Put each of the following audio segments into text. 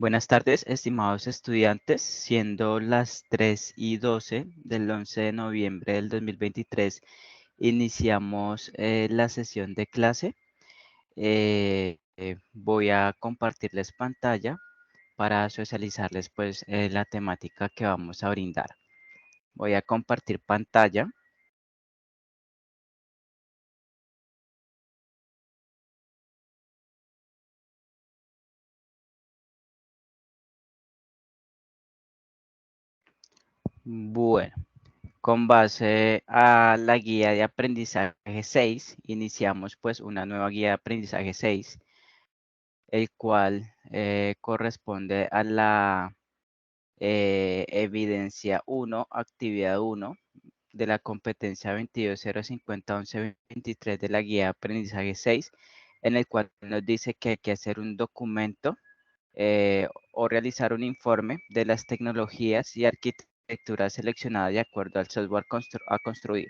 Buenas tardes, estimados estudiantes, siendo las 3:12 del 11 de noviembre del 2023, iniciamos la sesión de clase. Voy a compartirles pantalla para socializarles pues la temática que vamos a brindar. Voy a compartir pantalla. Bueno, con base a la guía de aprendizaje 6, iniciamos pues una nueva guía de aprendizaje 6, el cual corresponde a la evidencia 1, actividad 1 de la competencia 22.050.11.23 de la guía de aprendizaje 6, en el cual nos dice que hay que hacer un documento o realizar un informe de las tecnologías y arquitecturas seleccionadas de acuerdo al software a construir.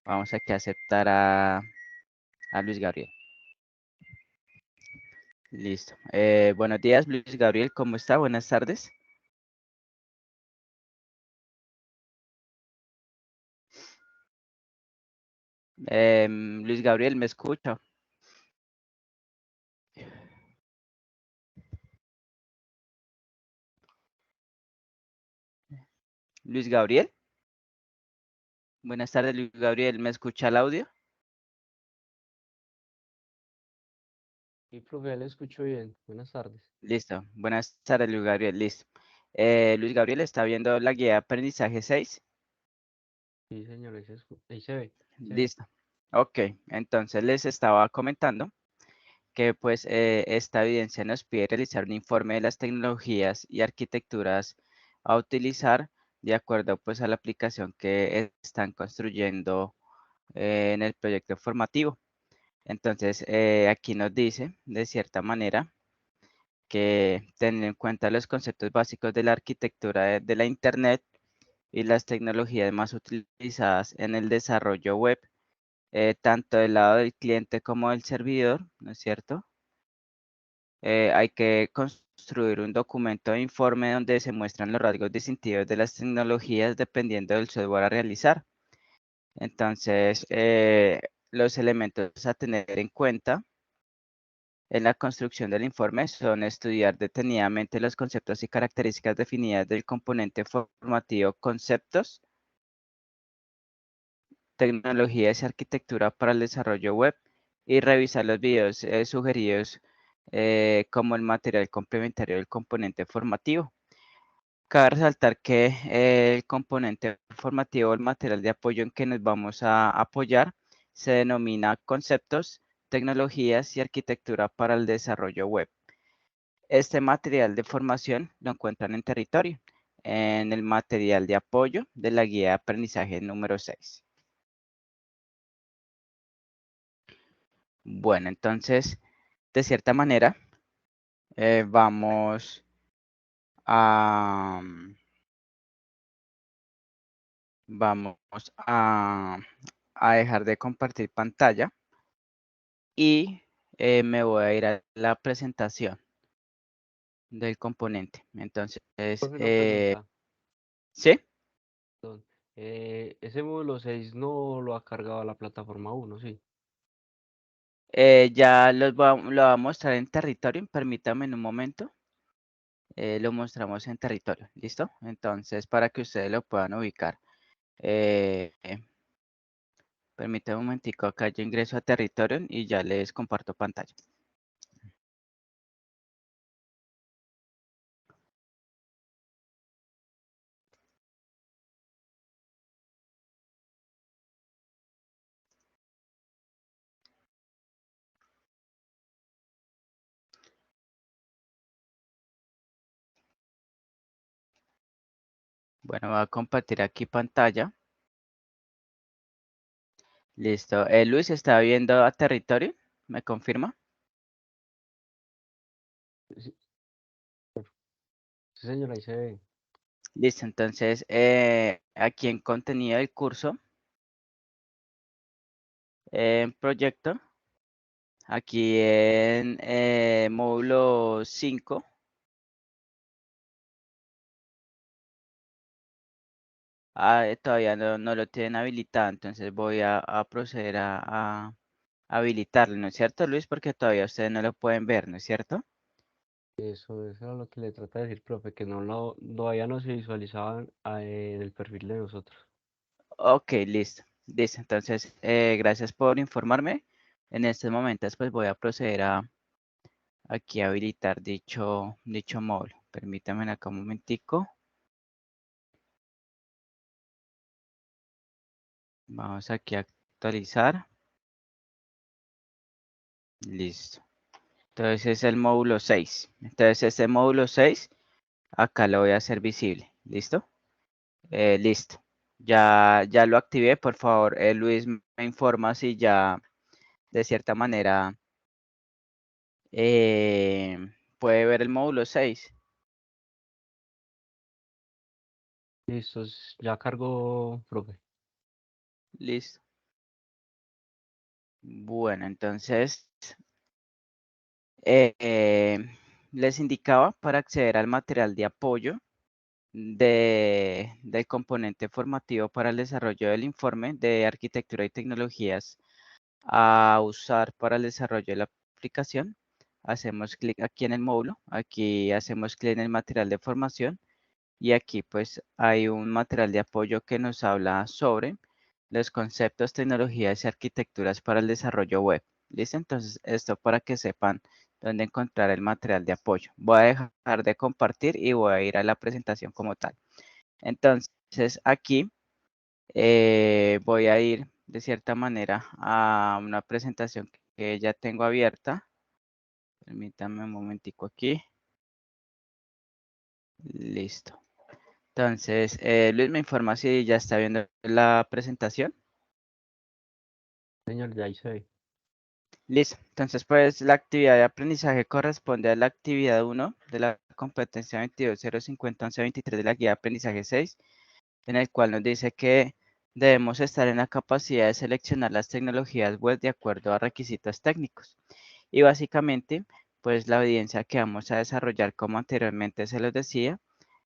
Vamos aquí a aceptar a Luis Gabriel. Listo. Buenos días, Luis Gabriel, ¿cómo está? Buenas tardes. Luis Gabriel, ¿me escucha? Luis Gabriel. Buenas tardes, Luis Gabriel, ¿me escucha el audio? Sí, profe, ya le escucho bien. Buenas tardes. Listo. Buenas tardes, Luis Gabriel, listo. Luis Gabriel está viendo la guía de aprendizaje 6. Sí, señor, ahí se ve. Se ve. Listo. Ok, entonces les estaba comentando que pues esta evidencia nos pide realizar un informe de las tecnologías y arquitecturas a utilizar de acuerdo pues a la aplicación que están construyendo en el proyecto formativo. Entonces, aquí nos dice, de cierta manera, que tener en cuenta los conceptos básicos de la arquitectura de la Internet y las tecnologías más utilizadas en el desarrollo web, tanto del lado del cliente como del servidor, ¿no es cierto? Hay que construir un documento de informe donde se muestran los rasgos distintivos de las tecnologías dependiendo del software a realizar. Entonces, los elementos a tener en cuenta en la construcción del informe son estudiar detenidamente los conceptos y características definidas del componente formativo, conceptos, tecnologías y arquitectura para el desarrollo web y revisar los videos sugeridos como el material complementario del componente formativo. Cabe resaltar que el componente formativo, el material de apoyo en que nos vamos a apoyar, se denomina conceptos, tecnologías y arquitectura para el desarrollo web. Este material de formación lo encuentran en territorio, en el material de apoyo de la guía de aprendizaje número 6. Bueno, entonces, de cierta manera, vamos a, vamos a, a dejar de compartir pantalla y me voy a ir a la presentación del componente. Entonces, Profe, una pregunta. ¿sí? Perdón. Ese módulo 6 no lo ha cargado a la plataforma uno, sí. Ya lo voy a mostrar en territorio, permítame en un momento. Lo mostramos en territorio, ¿listo? Entonces, para que ustedes lo puedan ubicar. Eh, eh, Permítame un momentico, acá yo ingreso a territorio y ya les comparto pantalla. Bueno, voy a compartir aquí pantalla. Listo. Luis, ¿está viendo a territorio? ¿Me confirma? Sí, sí, señor, ahí se ve. Listo, entonces aquí en contenido del curso, en proyecto, aquí en módulo 5, Todavía no lo tienen habilitado, entonces voy a proceder a habilitarlo, ¿no es cierto, Luis? Porque todavía ustedes no lo pueden ver, ¿no es cierto? Eso era lo que le trata de decir, profe, que todavía no se visualizaban en el perfil de nosotros. Ok, listo. Listo. Entonces, gracias por informarme. En estos momentos, pues voy a proceder aquí a habilitar dicho módulo. Permítame acá un momentico. Vamos aquí a actualizar. Listo. Entonces es el módulo 6. Entonces este módulo 6, acá lo voy a hacer visible. ¿Listo? Listo. Ya lo activé. Por favor, Luis, me informa si ya de cierta manera eh, puede ver el módulo 6. Listo, ya cargó, profe. Listo. Bueno, entonces eh, eh, les indicaba para acceder al material de apoyo del componente formativo para el desarrollo del informe de arquitectura y tecnologías a usar para el desarrollo de la aplicación. Hacemos clic aquí en el módulo, aquí hacemos clic en el material de formación y aquí pues hay un material de apoyo que nos habla sobre los conceptos, tecnologías y arquitecturas para el desarrollo web. ¿Listo? Entonces, esto para que sepan dónde encontrar el material de apoyo. Voy a dejar de compartir y voy a ir a la presentación como tal. Entonces, aquí voy a ir de cierta manera a una presentación que ya tengo abierta. Permítame un momentico aquí. Listo. Entonces, Luis me informa si ya está viendo la presentación. Señor, ya hice. Listo. Entonces, pues la actividad de aprendizaje corresponde a la actividad 1 de la competencia 22.050.11.23 de la guía de aprendizaje 6, en el cual nos dice que debemos estar en la capacidad de seleccionar las tecnologías web de acuerdo a requisitos técnicos. Y básicamente, pues la evidencia que vamos a desarrollar, como anteriormente se los decía,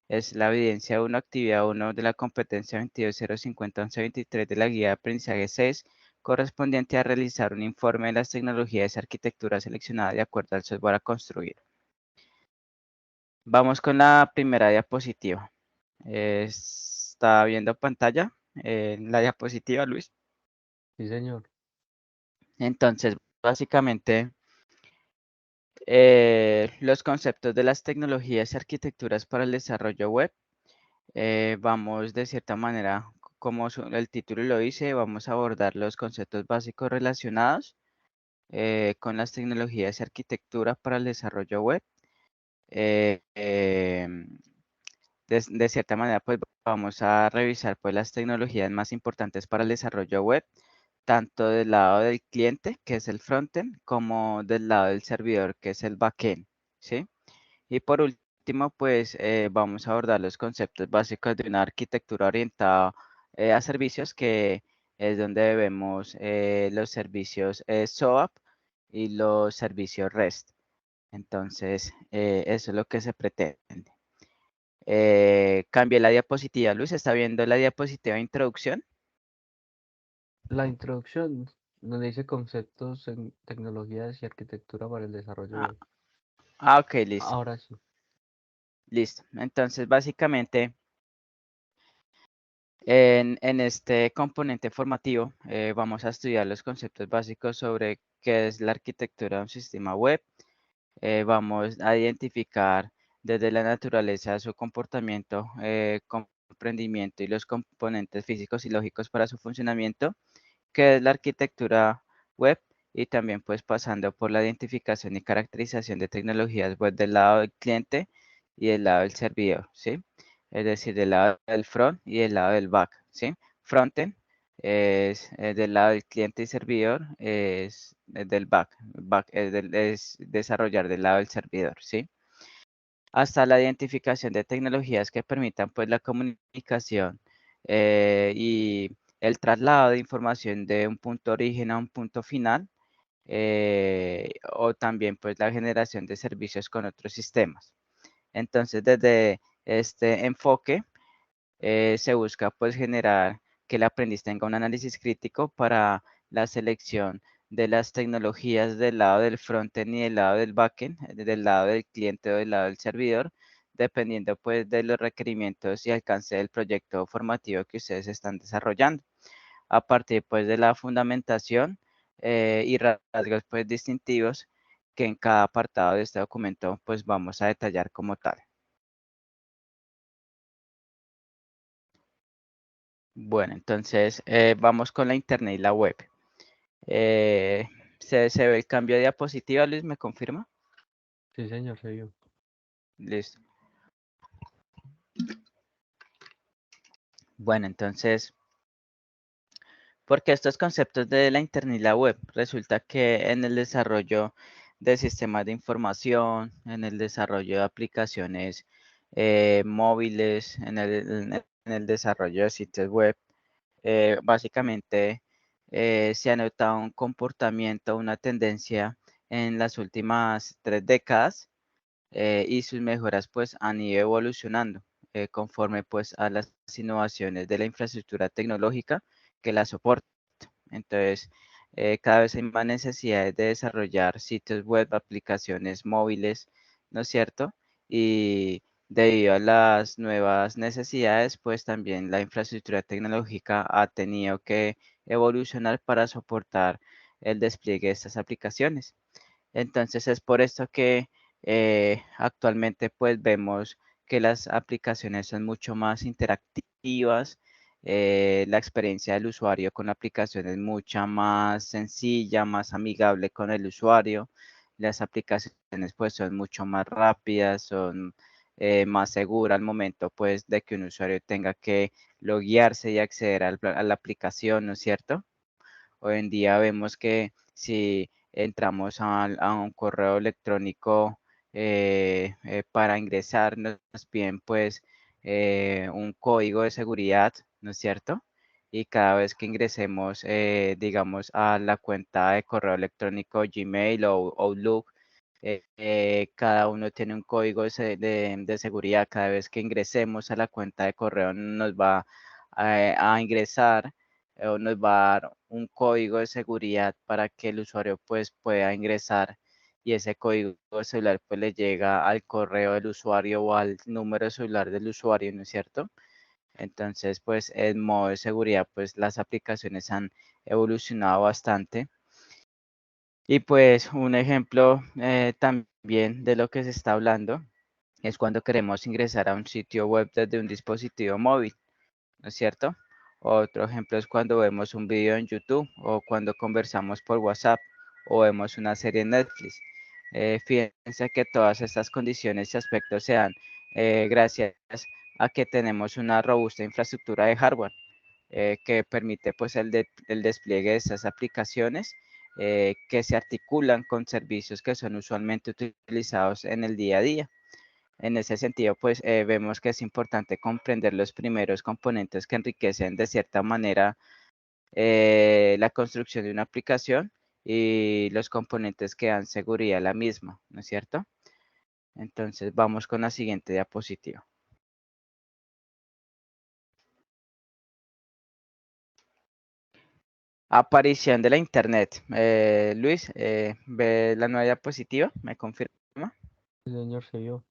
es la evidencia 1, actividad 1 de la competencia 22.050.11.23 de la guía de aprendizaje 6, correspondiente a realizar un informe de las tecnologías y arquitectura seleccionada de acuerdo al software a construir. Vamos con la primera diapositiva. Está viendo pantalla la diapositiva, Luis. Sí, señor. Entonces, básicamente, los conceptos de las tecnologías y arquitecturas para el desarrollo web. Vamos de cierta manera, como el título lo dice, vamos a abordar los conceptos básicos relacionados con las tecnologías y arquitectura para el desarrollo web. Eh, em, de cierta manera, pues vamos a revisar pues las tecnologías más importantes para el desarrollo web, tanto del lado del cliente, que es el frontend, como del lado del servidor, que es el backend, ¿sí? Y por último, pues vamos a abordar los conceptos básicos de una arquitectura orientada a servicios, que es donde vemos los servicios SOAP y los servicios REST. Entonces, eso es lo que se pretende. Cambié la diapositiva. Luis, ¿está viendo la diapositiva de introducción? La introducción, donde dice conceptos en tecnologías y arquitectura para el desarrollo Ah, web. ok, listo. Ahora sí. Listo. Entonces, básicamente, en este componente formativo vamos a estudiar los conceptos básicos sobre qué es la arquitectura de un sistema web. Vamos a identificar desde la naturaleza su comportamiento, comprendimiento y los componentes físicos y lógicos para su funcionamiento, qué es la arquitectura web, y también pues pasando por la identificación y caracterización de tecnologías web del lado del cliente y del lado del servidor, ¿sí? Es decir, del lado del front y del lado del back, ¿sí? Frontend es del lado del cliente y servidor, es del back es desarrollar del lado del servidor, ¿sí? Hasta la identificación de tecnologías que permitan pues la comunicación y el traslado de información de un punto origen a un punto final, o también pues la generación de servicios con otros sistemas. Entonces, desde este enfoque, se busca pues generar que el aprendiz tenga un análisis crítico para la selección de las tecnologías del lado del frontend y del lado del backend, del lado del cliente o del lado del servidor, dependiendo pues de los requerimientos y alcance del proyecto formativo que ustedes están desarrollando. A partir pues de la fundamentación y rasgos pues distintivos que en cada apartado de este documento pues vamos a detallar como tal. Bueno, entonces vamos con la internet y la web. Eh, ¿se ve el cambio de diapositiva, Luis? ¿Me confirma? Sí, señor, se vio. Listo. Bueno, entonces, porque estos conceptos de la internet y la web, resulta que en el desarrollo de sistemas de información, en el desarrollo de aplicaciones móviles, en el desarrollo de sitios web, básicamente se ha notado un comportamiento, una tendencia en las últimas 3 décadas y sus mejoras pues han ido evolucionando conforme pues a las innovaciones de la infraestructura tecnológica que la soporta. Entonces, cada vez hay más necesidades de desarrollar sitios web, aplicaciones móviles, ¿no es cierto? Y debido a las nuevas necesidades, pues también la infraestructura tecnológica ha tenido que evolucionar para soportar el despliegue de estas aplicaciones. Entonces es por esto que actualmente pues vemos que las aplicaciones son mucho más interactivas, la experiencia del usuario con la aplicación es mucha más sencilla, más amigable con el usuario, las aplicaciones pues son mucho más rápidas, son más seguras al momento pues de que un usuario tenga que loguearse y acceder a la aplicación, ¿no es cierto? Hoy en día vemos que si entramos a un correo electrónico para ingresar, nos piden pues un código de seguridad, ¿no es cierto? Y cada vez que ingresemos, digamos, a la cuenta de correo electrónico Gmail o Outlook, cada uno tiene un código de seguridad. Cada vez que ingresemos a la cuenta de correo nos va a ingresar o nos va a dar un código de seguridad para que el usuario pues pueda ingresar y ese código de celular pues le llega al correo del usuario o al número de celular del usuario, ¿no es cierto? Entonces pues en modo de seguridad pues las aplicaciones han evolucionado bastante. Y pues un ejemplo también de lo que se está hablando es cuando queremos ingresar a un sitio web desde un dispositivo móvil, ¿no es cierto? Otro ejemplo es cuando vemos un video en YouTube o cuando conversamos por WhatsApp o vemos una serie en Netflix. Fíjense que todas estas condiciones y aspectos se dan gracias a que tenemos una robusta infraestructura de hardware que permite pues el despliegue de estas aplicaciones que se articulan con servicios que son usualmente utilizados en el día a día. En ese sentido, pues vemos que es importante comprender los primeros componentes que enriquecen de cierta manera la construcción de una aplicación y los componentes que dan seguridad a la misma, ¿no es cierto? Entonces vamos con la siguiente diapositiva. Aparición de la Internet. Luis, ¿ve la nueva diapositiva? ¿Me confirma? Sí, señor, se vio.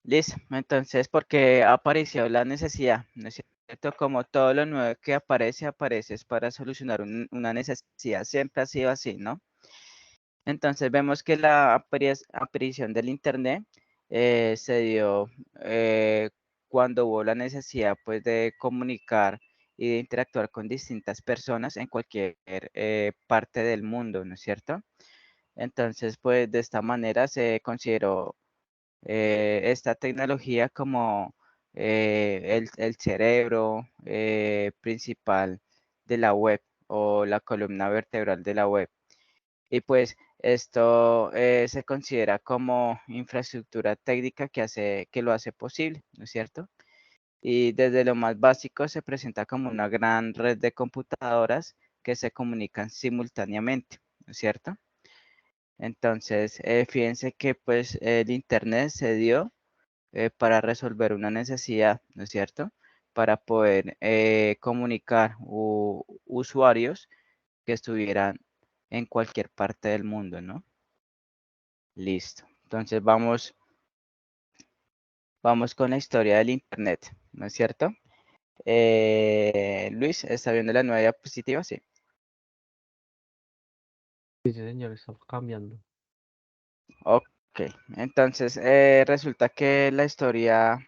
Listo. Entonces, porque apareció la necesidad, ¿no es cierto? Como todo lo nuevo que aparece, aparece es para solucionar una necesidad. Siempre ha sido así, ¿no? Entonces vemos que la aparición del Internet se dio cuando hubo la necesidad pues de comunicar y de interactuar con distintas personas en cualquier parte del mundo, ¿no es cierto? Entonces, pues de esta manera se consideró esta tecnología como el cerebro principal de la web o la columna vertebral de la web. Y pues esto se considera como infraestructura técnica que que lo hace posible, ¿no es cierto? Y desde lo más básico se presenta como una gran red de computadoras que se comunican simultáneamente, ¿no es cierto? Entonces, fíjense que pues el Internet se dio para resolver una necesidad, ¿no es cierto? para poder comunicar usuarios que estuvieran en cualquier parte del mundo, ¿no? Listo. Entonces vamos con la historia del Internet, ¿no es cierto? Luis, ¿está viendo la nueva diapositiva? Sí. Sí, sí, señor, está cambiando. Ok. Entonces, resulta que la historia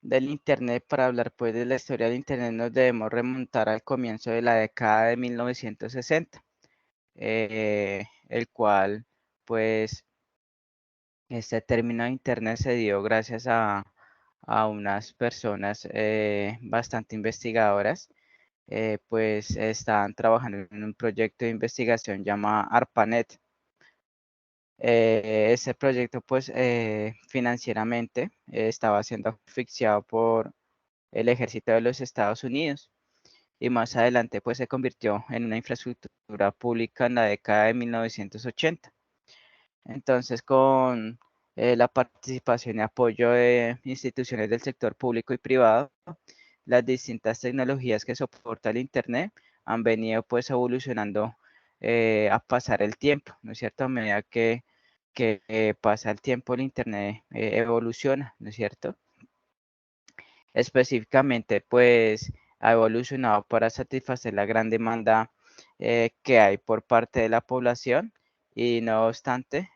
del Internet, para hablar pues de la historia del Internet, nos debemos remontar al comienzo de la década de 1960, el cual pues este término de Internet se dio gracias a unas personas bastante investigadoras, pues estaban trabajando en un proyecto de investigación llamado ARPANET. Ese proyecto pues financieramente estaba siendo asfixiado por el ejército de los Estados Unidos y más adelante pues se convirtió en una infraestructura pública en la década de 1980. Entonces, con la participación y apoyo de instituciones del sector público y privado, las distintas tecnologías que soporta el Internet han venido pues evolucionando a pasar el tiempo, ¿no es cierto? A medida que pasa el tiempo, el Internet evoluciona, ¿no es cierto? Específicamente, pues ha evolucionado para satisfacer la gran demanda que hay por parte de la población y no obstante,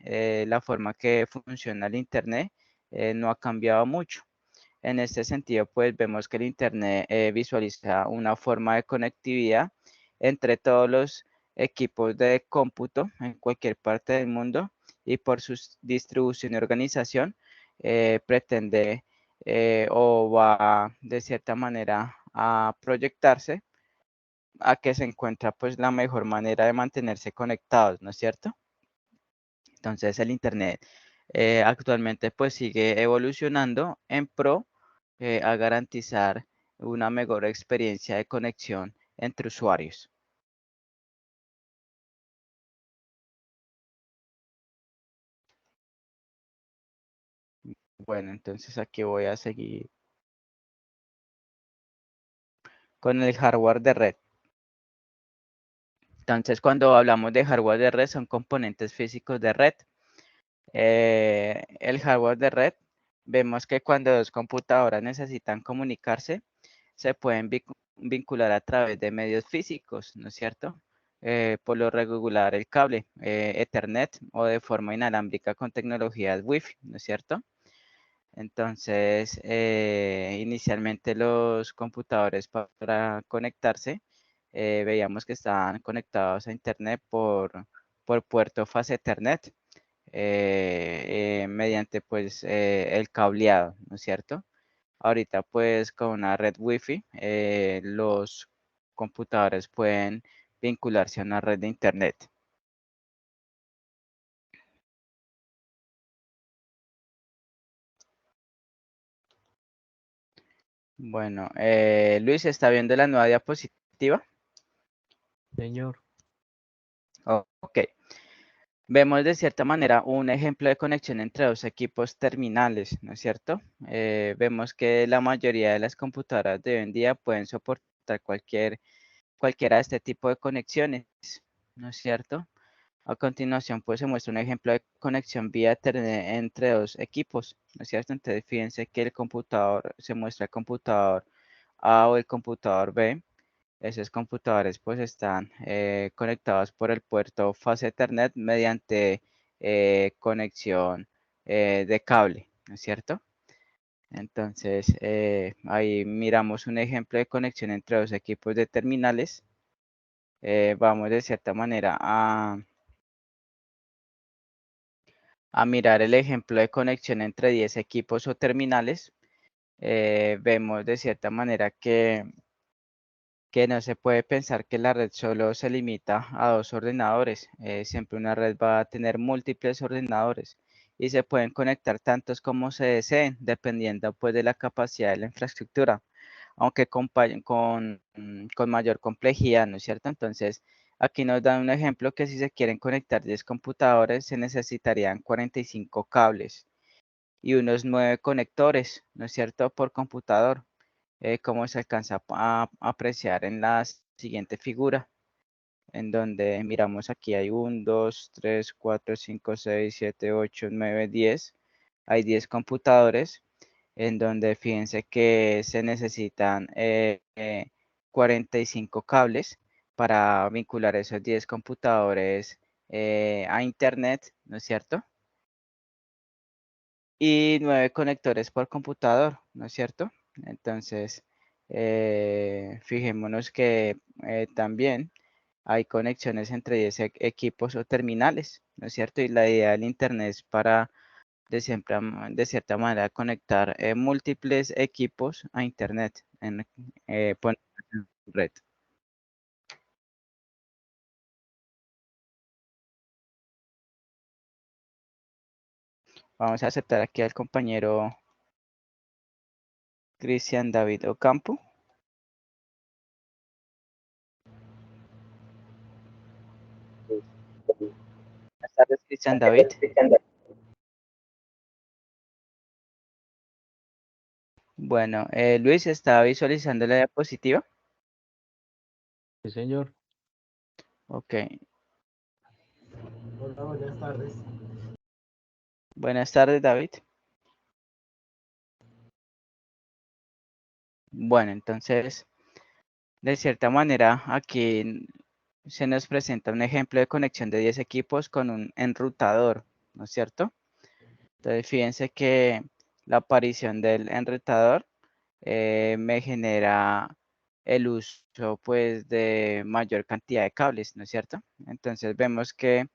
la forma que funciona el Internet no ha cambiado mucho. En este sentido, pues vemos que el Internet visualiza una forma de conectividad entre todos los equipos de cómputo en cualquier parte del mundo y por su distribución y organización pretende o va de cierta manera a proyectarse a que se encuentra pues la mejor manera de mantenerse conectados, ¿no es cierto? Entonces el Internet actualmente pues sigue evolucionando en pro a garantizar una mejor experiencia de conexión entre usuarios. Bueno, entonces aquí voy a seguir con el hardware de red. Entonces, cuando hablamos de hardware de red, son componentes físicos de red. El hardware de red, vemos que cuando dos computadoras necesitan comunicarse, se pueden vincular a través de medios físicos, ¿no es cierto? Por lo regular el cable Ethernet o de forma inalámbrica con tecnologías Wi-Fi, ¿no es cierto? Entonces, inicialmente los computadores para conectarse, veíamos que estaban conectados a Internet por puerto fase Ethernet, mediante pues el cableado, ¿no es cierto? Ahorita pues con una red Wi-Fi, los computadores pueden vincularse a una red de Internet. Bueno, Luis, ¿está viendo la nueva diapositiva? Señor, Ok. Vemos de cierta manera un ejemplo de conexión entre dos equipos terminales, ¿no es cierto? Vemos que la mayoría de las computadoras de hoy en día pueden soportar cualquiera de este tipo de conexiones, ¿no es cierto? A continuación, pues se muestra un ejemplo de conexión vía Ethernet entre dos equipos, ¿no es cierto? Entonces, fíjense que el computador, se muestra el computador A o el computador B. Esos computadores pues están conectados por el puerto fase Ethernet mediante conexión de cable, ¿no es cierto? Entonces, ahí miramos un ejemplo de conexión entre dos equipos de terminales. Vamos de cierta manera a mirar el ejemplo de conexión entre 10 equipos o terminales. Vemos de cierta manera que no se puede pensar que la red solo se limita a dos ordenadores. Siempre una red va a tener múltiples ordenadores y se pueden conectar tantos como se deseen, dependiendo pues de la capacidad de la infraestructura, aunque con mayor complejidad, ¿no es cierto? Entonces, aquí nos dan un ejemplo que si se quieren conectar 10 computadores, se necesitarían 45 cables y unos 9 conectores, ¿no es cierto?, por computador. como se alcanza a apreciar en la siguiente figura, en donde miramos aquí hay 1, 2, 3, 4, 5, 6, 7, 8, 9, 10. Hay 10 computadores, en donde fíjense que se necesitan 45 cables para vincular esos 10 computadores a internet, ¿no es cierto? Y 9 conectores por computador, ¿no es cierto? Entonces, fijémonos que también hay conexiones entre 10 equipos o terminales, ¿no es cierto? Y la idea del internet es para de cierta manera conectar múltiples equipos a internet poner en red. Vamos a aceptar aquí al compañero Cristian David Ocampo. Buenas tardes, Cristian David. Bueno, Luis está visualizando la diapositiva. Sí, señor. Ok. Hola, buenas tardes. Buenas tardes, David. Bueno, entonces, de cierta manera, aquí se nos presenta un ejemplo de conexión de 10 equipos con un enrutador, ¿no es cierto? Entonces, fíjense que la aparición del enrutador me genera el uso, pues, de mayor cantidad de cables, ¿no es cierto? Entonces, vemos que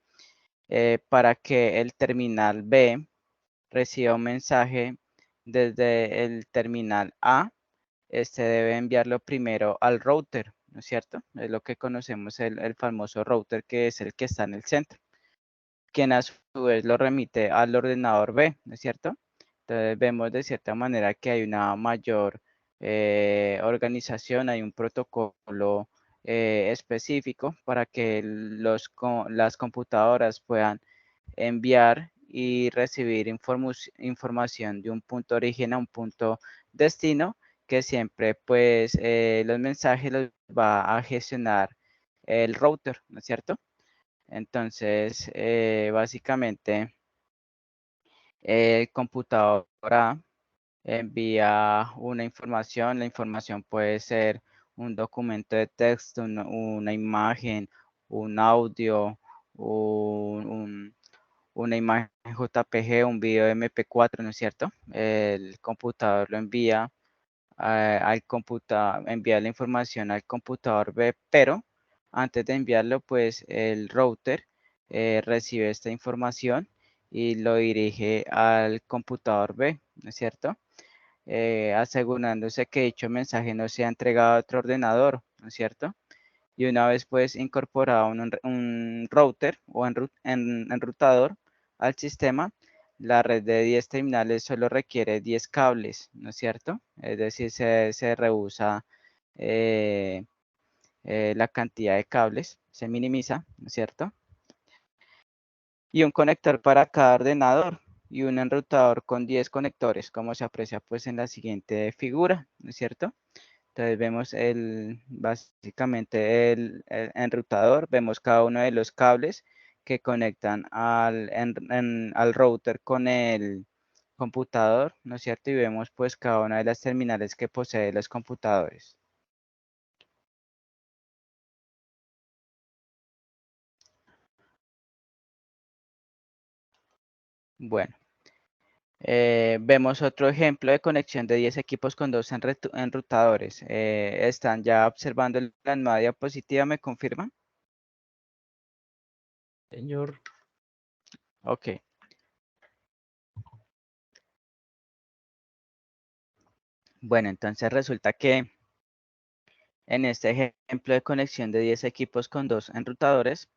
para que el terminal B reciba un mensaje desde el terminal A, este debe enviarlo primero al router, ¿no es cierto? Es lo que conocemos el famoso router, que es el que está en el centro, quien a su vez lo remite al ordenador B, ¿no es cierto? Entonces vemos de cierta manera que hay una mayor organización, hay un protocolo específico para que las computadoras puedan enviar y recibir información de un punto origen a un punto destino, que siempre pues los mensajes los va a gestionar el router, ¿no es cierto? Entonces, básicamente, el computador A envía una información, la información puede ser un documento de texto, una imagen, un audio, una imagen JPG, un video MP4, ¿no es cierto? El computador lo envía al computador, envía la información al computador B, pero antes de enviarlo, pues el router recibe esta información y lo dirige al computador B, ¿no es cierto? Asegurándose que dicho mensaje no sea entregado a otro ordenador, ¿no es cierto? Y una vez pues incorporado un router o enrutador al sistema, la red de 10 terminales solo requiere 10 cables, ¿no es cierto? Es decir, se rehúsa eh, la cantidad de cables, se minimiza, ¿no es cierto? Y un conector para cada ordenador y un enrutador con 10 conectores, como se aprecia pues en la siguiente figura, ¿no es cierto? Entonces vemos básicamente el enrutador, vemos cada uno de los cables que conectan al router con el computador, ¿no es cierto? Y vemos pues cada una de las terminales que posee los computadores. Bueno, vemos otro ejemplo de conexión de 10 equipos con dos enrutadores. ¿Están ya observando la nueva diapositiva? ¿Me confirman? Señor. Ok. Bueno, entonces resulta que en este ejemplo de conexión de 10 equipos con dos enrutadores,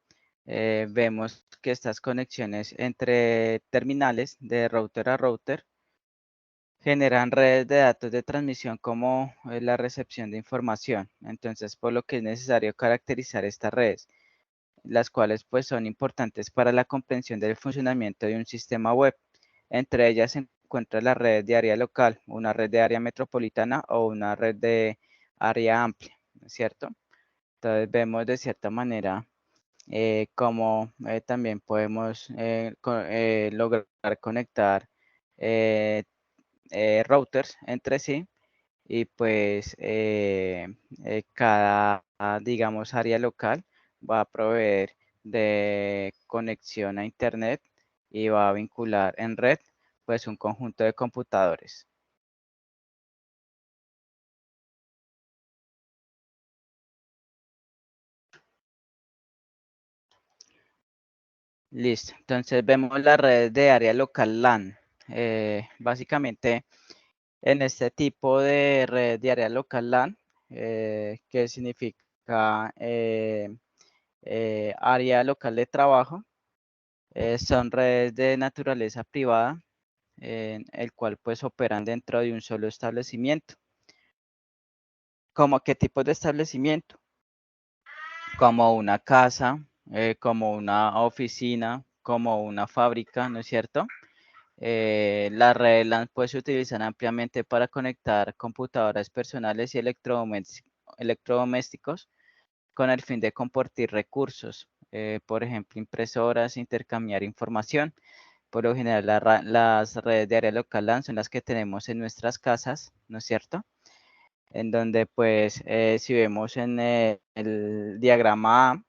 vemos que estas conexiones entre terminales de router a router generan redes de datos de transmisión como la recepción de información. Entonces, por lo que es necesario caracterizar estas redes, las cuales pues son importantes para la comprensión del funcionamiento de un sistema web. Entre ellas se encuentra la red de área local, una red de área metropolitana o una red de área amplia, ¿no es cierto? Entonces vemos de cierta manera cómo también podemos lograr conectar routers entre sí y pues cada, digamos, área local va a proveer de conexión a internet y va a vincular en red pues un conjunto de computadores. Listo, entonces vemos la red de área local LAN. Básicamente en este tipo de red de área local LAN, que significa área local de trabajo, son redes de naturaleza privada, en el cual pues operan dentro de un solo establecimiento. ¿Cómo qué tipo de establecimiento? Como una casa, como una oficina, como una fábrica, ¿no es cierto? Las redes LAN pues se utilizan ampliamente para conectar computadoras personales y electrodomésticos con el fin de compartir recursos, por ejemplo, impresoras, intercambiar información. Por lo general, las redes de área local LAN son las que tenemos en nuestras casas, ¿no es cierto? En donde, pues, si vemos en el diagrama A,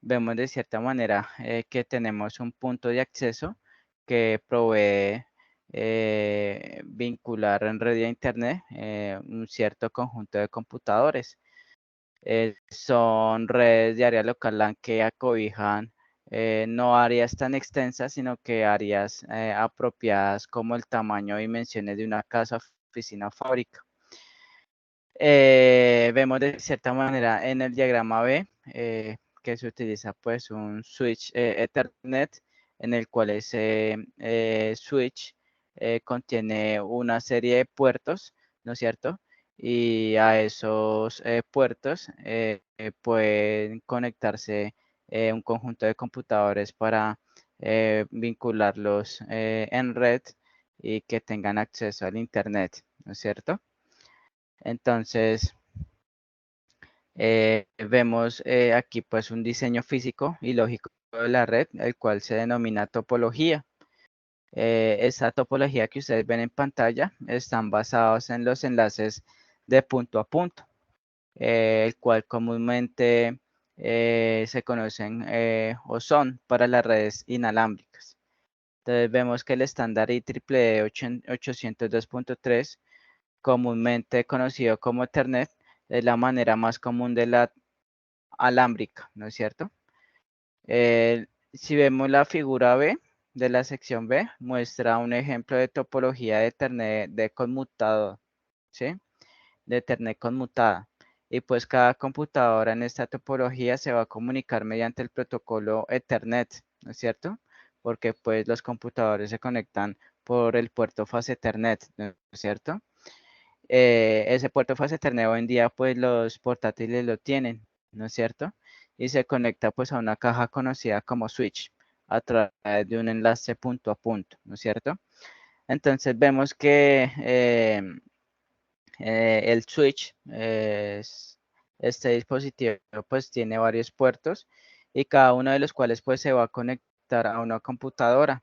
vemos de cierta manera que tenemos un punto de acceso que provee vincular en red a internet un cierto conjunto de computadores. Son redes de área local LAN que acobijan no áreas tan extensas, sino que áreas apropiadas como el tamaño y dimensiones de una casa, oficina o fábrica. Vemos de cierta manera en el diagrama B que se utiliza pues un switch Ethernet en el cual ese switch contiene una serie de puertos, ¿no es cierto? Y a esos puertos pueden conectarse un conjunto de computadores para vincularlos en red y que tengan acceso al Internet, ¿no es cierto? Entonces, vemos aquí pues un diseño físico y lógico de la red, el cual se denomina topología. Esa topología que ustedes ven en pantalla están basados en los enlaces de punto a punto, el cual comúnmente se conocen o son para las redes inalámbricas. Entonces vemos que el estándar IEEE 802.3, comúnmente conocido como Ethernet, es la manera más común de la alámbrica, ¿no es cierto? Si vemos la figura B de la sección B, muestra un ejemplo de topología de Ethernet de conmutador, ¿sí? De Ethernet conmutada. Y pues cada computadora en esta topología se va a comunicar mediante el protocolo Ethernet, ¿no es cierto? Porque pues los computadores se conectan por el puerto fase Ethernet, ¿no es cierto? Ese puerto fase Ethernet hoy en día pues los portátiles lo tienen, ¿no es cierto? Y se conecta pues a una caja conocida como switch a través de un enlace punto a punto, ¿no es cierto? Entonces vemos que el switch, este dispositivo pues tiene varios puertos y cada uno de los cuales pues se va a conectar a una computadora,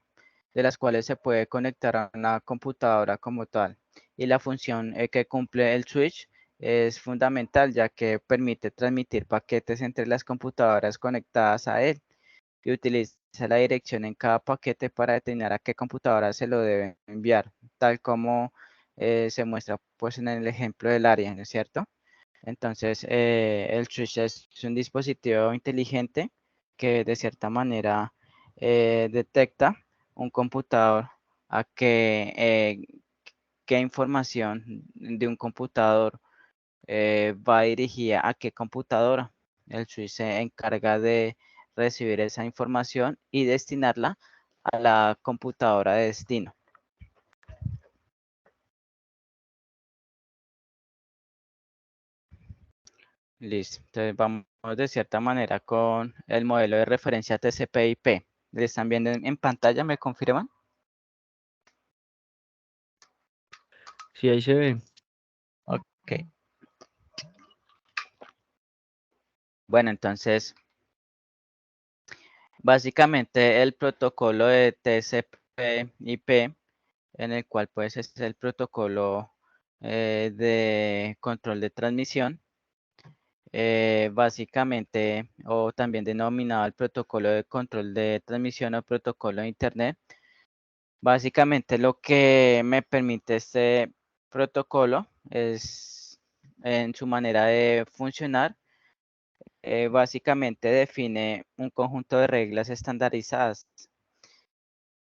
de las cuales se puede conectar a una computadora como tal. Y la función que cumple el switch es fundamental, ya que permite transmitir paquetes entre las computadoras conectadas a él y utiliza la dirección en cada paquete para determinar a qué computadora se lo debe enviar, tal como se muestra pues en el ejemplo del área, ¿no es cierto? Entonces, el switch es un dispositivo inteligente que de cierta manera detecta un computador a qué información de un computador va dirigida a qué computadora. El switch se encarga de recibir esa información y destinarla a la computadora de destino. Listo. Entonces vamos de cierta manera con el modelo de referencia TCP/IP. ¿Le están viendo en pantalla? ¿Me confirman? Sí, ahí se ve. Ok. Bueno, entonces, básicamente el protocolo de TCP/IP, en el cual pues este es el protocolo de control de transmisión, básicamente, o también denominado el protocolo de control de transmisión o protocolo de Internet. Básicamente lo que me permite este protocolo es, en su manera de funcionar, básicamente define un conjunto de reglas estandarizadas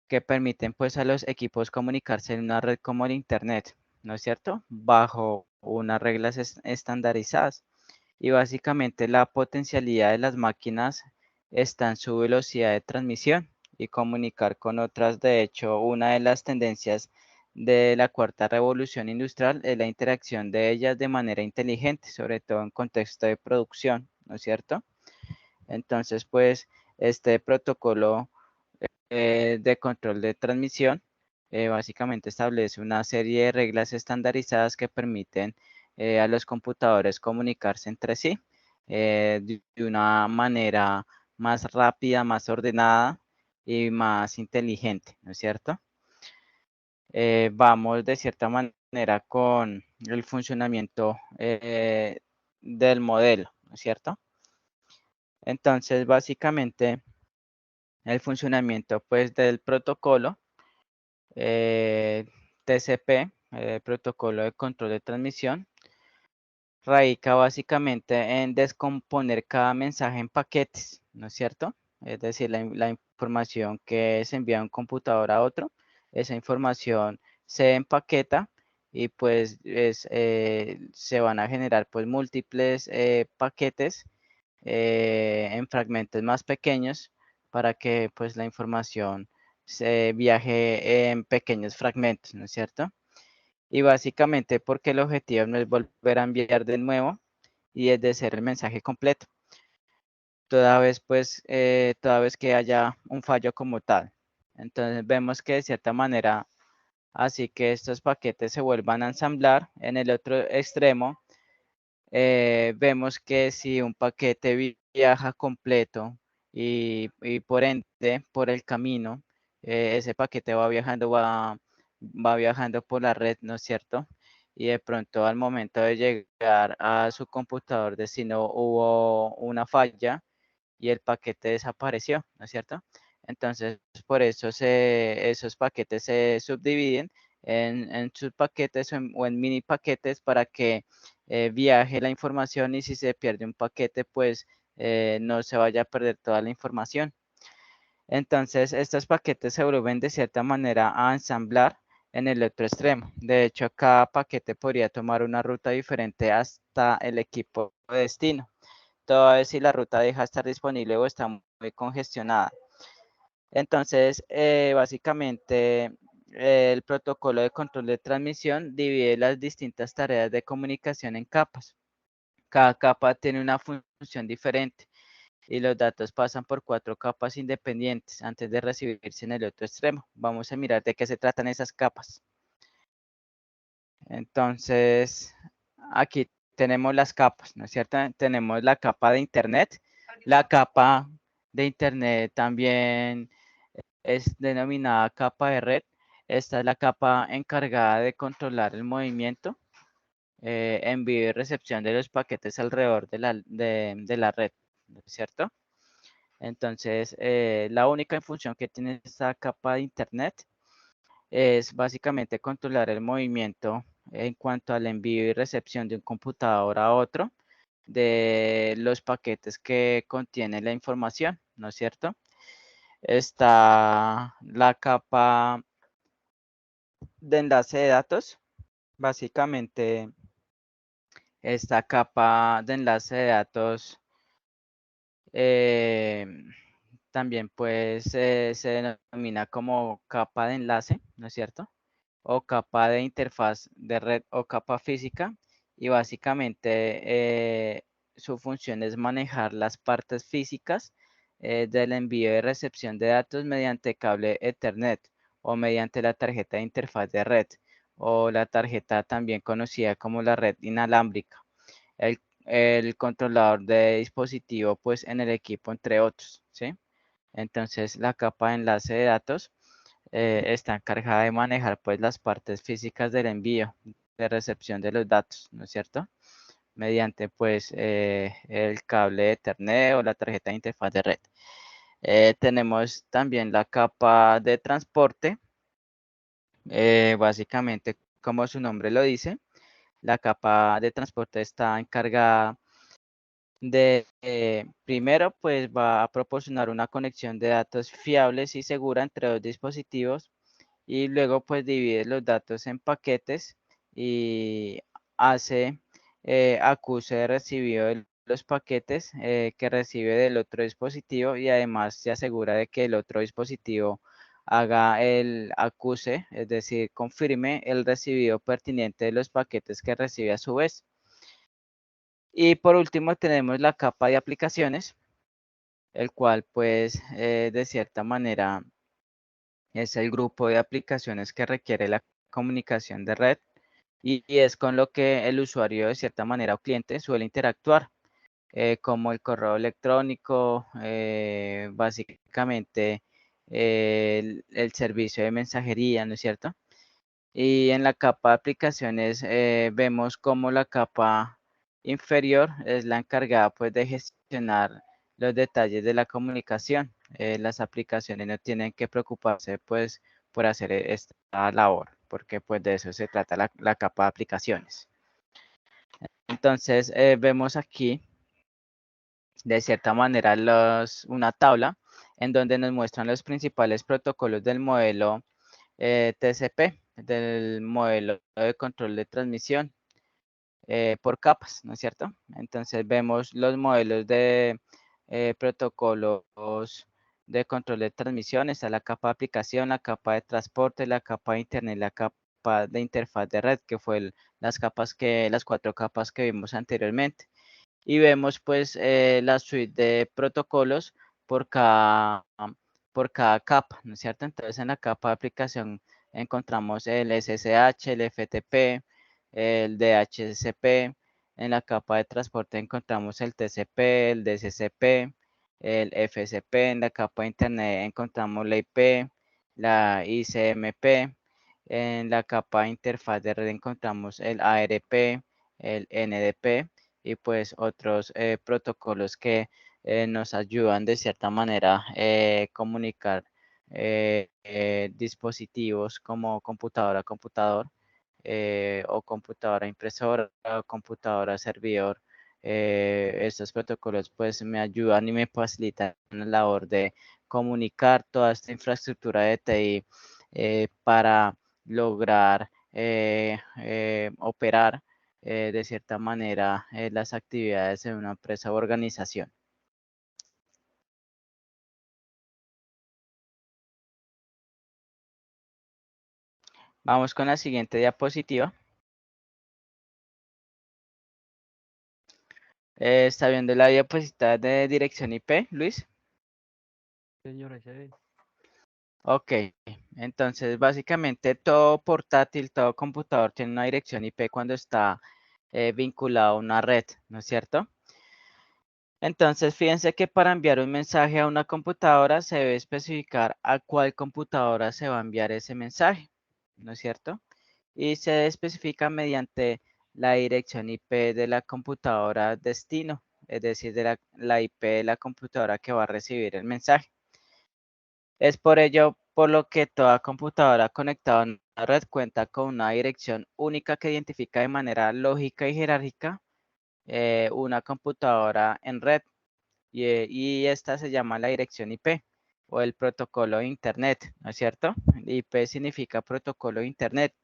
que permiten pues a los equipos comunicarse en una red como el Internet, ¿no es cierto? Bajo unas reglas estandarizadas. Y básicamente la potencialidad de las máquinas está en su velocidad de transmisión y comunicar con otras. De hecho, una de las tendencias de la cuarta revolución industrial es la interacción de ellas de manera inteligente, sobre todo en contexto de producción, ¿no es cierto? Entonces, pues, este protocolo de control de transmisión básicamente establece una serie de reglas estandarizadas que permiten a los computadores comunicarse entre sí de una manera más rápida, más ordenada y más inteligente, ¿no es cierto? Vamos de cierta manera con el funcionamiento del modelo, ¿no es cierto? Entonces, básicamente, el funcionamiento pues del protocolo TCP, protocolo de control de transmisión, radica básicamente en descomponer cada mensaje en paquetes, ¿no es cierto? Es decir, la información que se envía de un computador a otro, esa información se empaqueta y pues se van a generar pues múltiples paquetes en fragmentos más pequeños para que pues la información se viaje en pequeños fragmentos, ¿no es cierto? Y básicamente porque el objetivo no es volver a enviar de nuevo y es de ser el mensaje completo, toda vez que haya un fallo como tal. Entonces vemos que de cierta manera, así que estos paquetes se vuelvan a ensamblar en el otro extremo, vemos que si un paquete viaja completo y por ende, por el camino, ese paquete va viajando por la red, ¿no es cierto? Y de pronto al momento de llegar a su computador destino hubo una falla y el paquete desapareció, ¿no es cierto? Entonces, por eso esos paquetes se subdividen en subpaquetes o en mini paquetes para que viaje la información y si se pierde un paquete, pues no se vaya a perder toda la información. Entonces, estos paquetes se vuelven de cierta manera a ensamblar en el otro extremo. De hecho, cada paquete podría tomar una ruta diferente hasta el equipo de destino. Todo es si la ruta deja de estar disponible o está muy congestionada. Entonces, básicamente, el protocolo de control de transmisión divide las distintas tareas de comunicación en capas. Cada capa tiene una función diferente y los datos pasan por 4 capas independientes antes de recibirse en el otro extremo. Vamos a mirar de qué se tratan esas capas. Entonces, aquí tenemos las capas, ¿no es cierto? Tenemos la capa de Internet. La capa de Internet también es denominada capa de red. Esta es la capa encargada de controlar el movimiento, envío y recepción de los paquetes alrededor de la red, ¿no es cierto? Entonces, la única función que tiene esta capa de Internet es básicamente controlar el movimiento en cuanto al envío y recepción de un computador a otro de los paquetes que contiene la información, ¿no es cierto? Está la capa de enlace de datos. Básicamente, esta capa de enlace de datos eh, también pues se denomina como capa de enlace, ¿no es cierto? O capa de interfaz de red o capa física. Y básicamente su función es manejar las partes físicas del envío y recepción de datos mediante cable Ethernet o mediante la tarjeta de interfaz de red. o la tarjeta también conocida como la red inalámbrica, el controlador de dispositivo pues en el equipo, entre otros, ¿sí? Entonces la capa de enlace de datos está encargada de manejar pues las partes físicas del envío, de recepción de los datos, ¿no es cierto? Mediante pues el cable de Ethernet o la tarjeta de interfaz de red. Tenemos también la capa de transporte, básicamente como su nombre lo dice, la capa de transporte está encargada de, primero, pues va a proporcionar una conexión de datos fiables y segura entre dos dispositivos y luego pues divide los datos en paquetes y hace acuse de recibido de los paquetes que recibe del otro dispositivo y además se asegura de que el otro dispositivo haga el acuse, es decir, confirme el recibido pertinente de los paquetes que recibe a su vez. Y por último tenemos la capa de aplicaciones, el cual pues de cierta manera es el grupo de aplicaciones que requiere la comunicación de red y es con lo que el usuario de cierta manera o cliente suele interactuar, como el correo electrónico, básicamente el servicio de mensajería, ¿no es cierto? Y en la capa de aplicaciones vemos como la capa inferior es la encargada pues de gestionar los detalles de la comunicación. Las aplicaciones no tienen que preocuparse pues por hacer esta labor, porque pues de eso se trata la capa de aplicaciones. Entonces vemos aquí de cierta manera una tabla en donde nos muestran los principales protocolos del modelo TCP, del modelo de control de transmisión por capas, ¿no es cierto? Entonces vemos los modelos de protocolos de control de transmisión, está la capa de aplicación, la capa de transporte, la capa de internet, la capa de interfaz de red, que fue las 4 capas que vimos anteriormente. Y vemos pues la suite de protocolos por cada, por cada capa, ¿no es cierto? Entonces en la capa de aplicación encontramos el SSH, el FTP, el DHCP. En la capa de transporte encontramos el TCP, el DCCP, el FCP. En la capa de internet encontramos la IP, la ICMP. En la capa de interfaz de red encontramos el ARP, el NDP y pues otros protocolos que nos ayudan de cierta manera a comunicar dispositivos como computadora a computador o computadora impresora o computadora servidor. Estos protocolos pues me ayudan y me facilitan la labor de comunicar toda esta infraestructura de TI para lograr operar de cierta manera las actividades en una empresa o organización. Vamos con la siguiente diapositiva. ¿Está viendo la diapositiva de dirección IP, Luis? Señora, ¿se ve? Ok, entonces básicamente todo portátil, todo computador tiene una dirección IP cuando está vinculado a una red, ¿no es cierto? Entonces, fíjense que para enviar un mensaje a una computadora se debe especificar a cuál computadora se va a enviar ese mensaje, ¿no es cierto? Y se especifica mediante la dirección IP de la computadora destino, es decir, de la IP de la computadora que va a recibir el mensaje. Es por ello por lo que toda computadora conectada a una red cuenta con una dirección única que identifica de manera lógica y jerárquica una computadora en red y esta se llama la dirección IP o el protocolo de Internet, ¿no es cierto? IP significa protocolo de Internet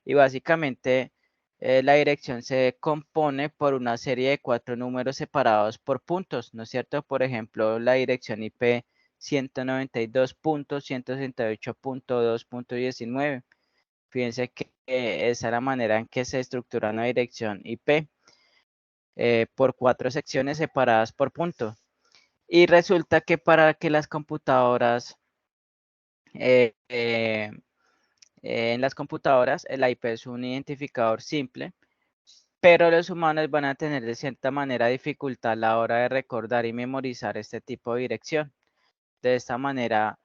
y básicamente la dirección se compone por una serie de 4 números separados por puntos, ¿no es cierto? Por ejemplo, la dirección IP 192.168.2.19. Fíjense que esa es la manera en que se estructura una dirección IP por 4 secciones separadas por punto. Y resulta que para que las computadoras En las computadoras, el IP es un identificador simple, pero los humanos van a tener de cierta manera dificultad a la hora de recordar y memorizar este tipo de dirección. De esta manera,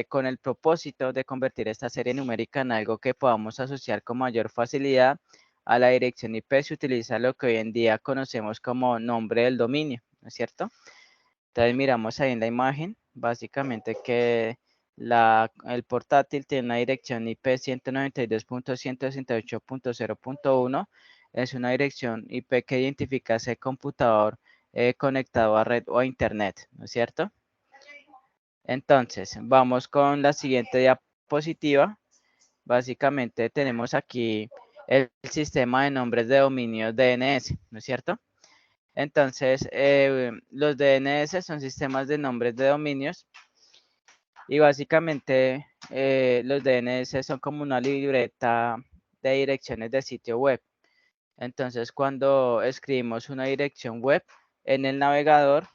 con el propósito de convertir esta serie numérica en algo que podamos asociar con mayor facilidad a la dirección IP, se utiliza lo que hoy en día conocemos como nombre del dominio, ¿no es cierto? Entonces miramos ahí en la imagen, básicamente que el portátil tiene una dirección IP 192.168.0.1, es una dirección IP que identifica ese computador conectado a red o a internet, ¿no es cierto? Entonces, vamos con la siguiente diapositiva. Básicamente tenemos aquí el sistema de nombres de dominio DNS, ¿no es cierto? Entonces, los DNS son sistemas de nombres de dominios y básicamente los DNS son como una libreta de direcciones de sitio web. Entonces, cuando escribimos una dirección web en el navegador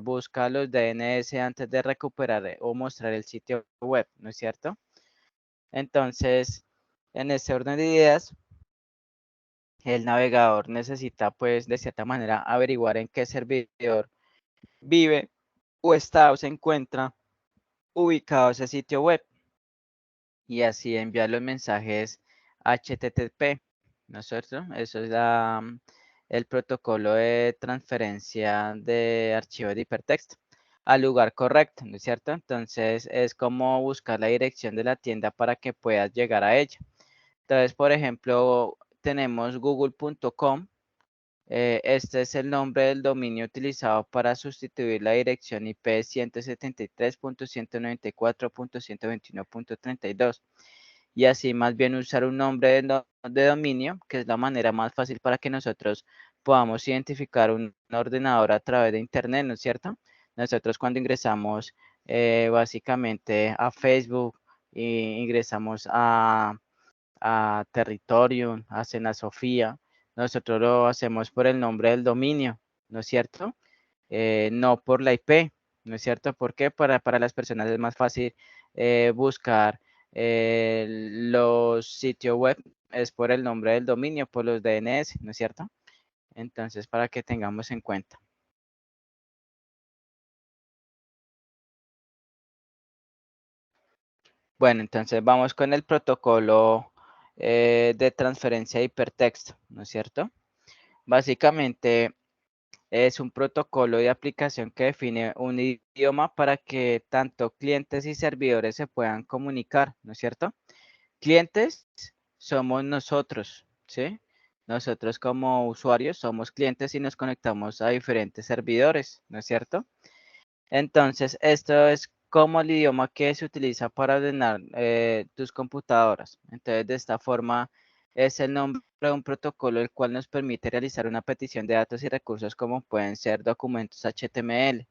busca los DNS antes de recuperar o mostrar el sitio web, ¿no es cierto? Entonces, en este orden de ideas, el navegador necesita, pues, de cierta manera, averiguar en qué servidor vive o está o se encuentra ubicado ese sitio web y así enviar los mensajes HTTP, ¿no es cierto? Eso es el protocolo de transferencia de archivos de hipertexto al lugar correcto, ¿no es cierto? Entonces es como buscar la dirección de la tienda para que puedas llegar a ella. Entonces, por ejemplo, tenemos google.com. Este es el nombre del dominio utilizado para sustituir la dirección IP 173.194.121.32 y así más bien usar un nombre de dominio, que es la manera más fácil para que nosotros podamos identificar un ordenador a través de Internet, ¿no es cierto? Nosotros cuando ingresamos básicamente a Facebook, ingresamos a Territorium, a Sena Sofía, nosotros lo hacemos por el nombre del dominio, ¿no es cierto? No por la IP, ¿no es cierto? Porque para las personas es más fácil buscar los sitios web, es por el nombre del dominio, por los DNS, ¿no es cierto? Entonces, para que tengamos en cuenta. Bueno, entonces vamos con el protocolo de transferencia de hipertexto, ¿no es cierto? Básicamente, es un protocolo de aplicación que define un idioma para que tanto clientes y servidores se puedan comunicar, ¿no es cierto? Clientes somos nosotros, ¿sí? Nosotros como usuarios somos clientes y nos conectamos a diferentes servidores, ¿no es cierto? Entonces, esto es como el idioma que se utiliza para ordenar tus computadoras. Entonces, de esta forma, es el nombre de un protocolo el cual nos permite realizar una petición de datos y recursos como pueden ser documentos HTML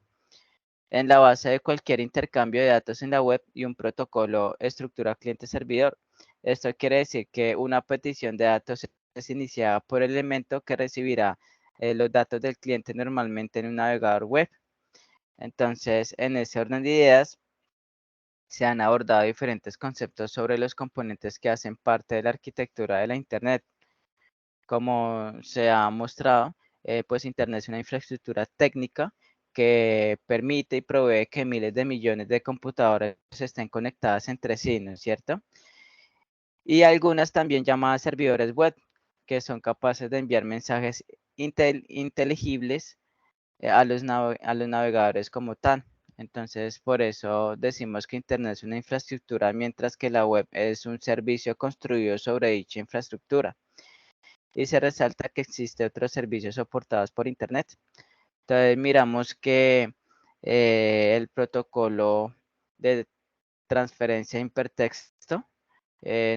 en la base de cualquier intercambio de datos en la web y un protocolo estructura cliente-servidor. Esto quiere decir que una petición de datos es iniciada por el elemento que recibirá los datos del cliente normalmente en un navegador web. Entonces, en ese orden de ideas, se han abordado diferentes conceptos sobre los componentes que hacen parte de la arquitectura de la Internet. Como se ha mostrado, pues Internet es una infraestructura técnica que permite y provee que miles de millones de computadoras estén conectadas entre sí, ¿no es cierto? Y algunas también llamadas servidores web, que son capaces de enviar mensajes inteligibles a los navegadores como tal. Entonces, por eso decimos que Internet es una infraestructura, mientras que la web es un servicio construido sobre dicha infraestructura. Y se resalta que existe otros servicios soportados por Internet. Entonces, miramos que el protocolo de transferencia de hipertexto,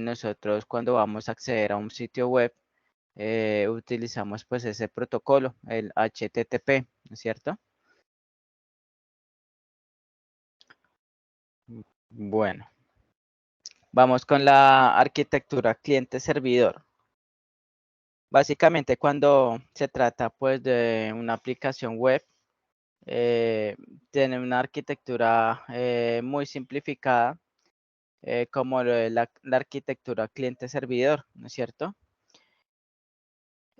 nosotros cuando vamos a acceder a un sitio web, utilizamos pues ese protocolo, el HTTP, ¿no es cierto? Bueno, vamos con la arquitectura cliente-servidor. Básicamente, cuando se trata pues de una aplicación web, tiene una arquitectura muy simplificada como lo de la arquitectura cliente-servidor, ¿no es cierto?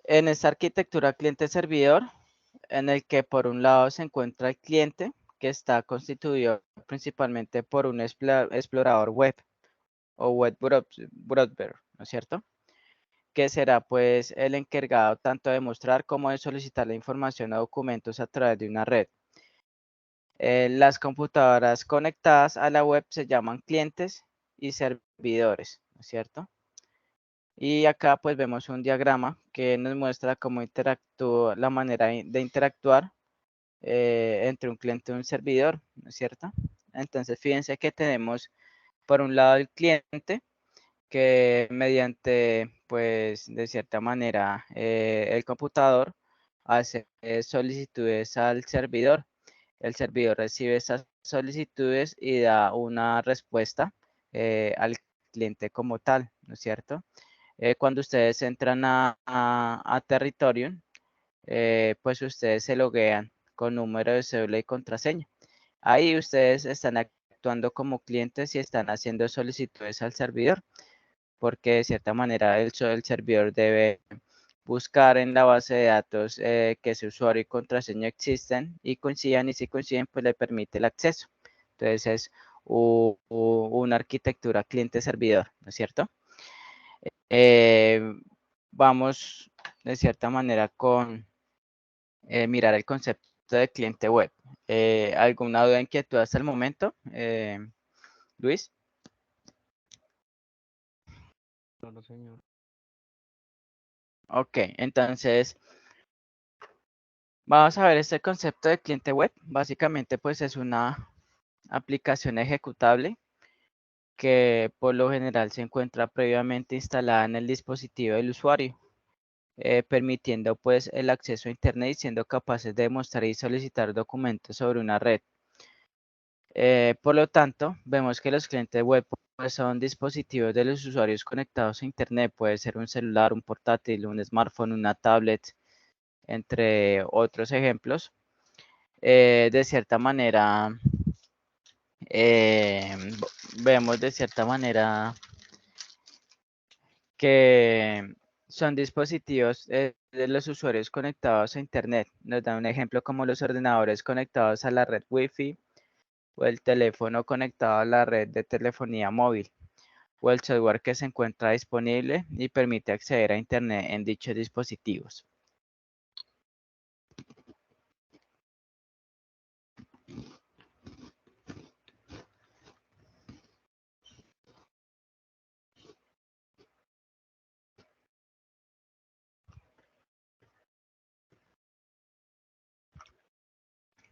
En esta arquitectura cliente-servidor, en el que por un lado se encuentra el cliente, que está constituido principalmente por un explorador web o web browser, ¿no es cierto? Que será pues el encargado tanto de mostrar como de solicitar la información o documentos a través de una red. Las computadoras conectadas a la web se llaman clientes y servidores, ¿no es cierto? Y acá pues vemos un diagrama que nos muestra cómo interactúa, la manera de interactuar entre un cliente y un servidor, ¿no es cierto? Entonces fíjense que tenemos por un lado el cliente que mediante pues de cierta manera el computador hace solicitudes al servidor. El servidor recibe esas solicitudes y da una respuesta al cliente como tal, ¿no es cierto? Cuando ustedes entran a Territorium, pues ustedes se loguean con número de cédula y contraseña. Ahí ustedes están actuando como clientes y están haciendo solicitudes al servidor, porque de cierta manera el servidor debe buscar en la base de datos que ese usuario y contraseña existen y coincidan, y si coinciden, pues le permite el acceso. Entonces es una arquitectura cliente-servidor, ¿no es cierto? Eh, Vamos de cierta manera con mirar el concepto de cliente web. ¿Alguna duda, inquietud hasta el momento, Luis? No, no, señor. Ok, entonces vamos a ver este concepto de cliente web. Básicamente pues es una aplicación ejecutable que por lo general se encuentra previamente instalada en el dispositivo del usuario, permitiendo pues el acceso a internet y siendo capaces de mostrar y solicitar documentos sobre una red. Por lo tanto, vemos que los clientes web pues, son dispositivos de los usuarios conectados a internet. Puede ser un celular, un portátil, un smartphone, una tablet, entre otros ejemplos. De cierta manera, eh, vemos de cierta manera que son dispositivos de los usuarios conectados a internet. Nos da un ejemplo como los ordenadores conectados a la red Wi-Fi o el teléfono conectado a la red de telefonía móvil o el software que se encuentra disponible y permite acceder a internet en dichos dispositivos.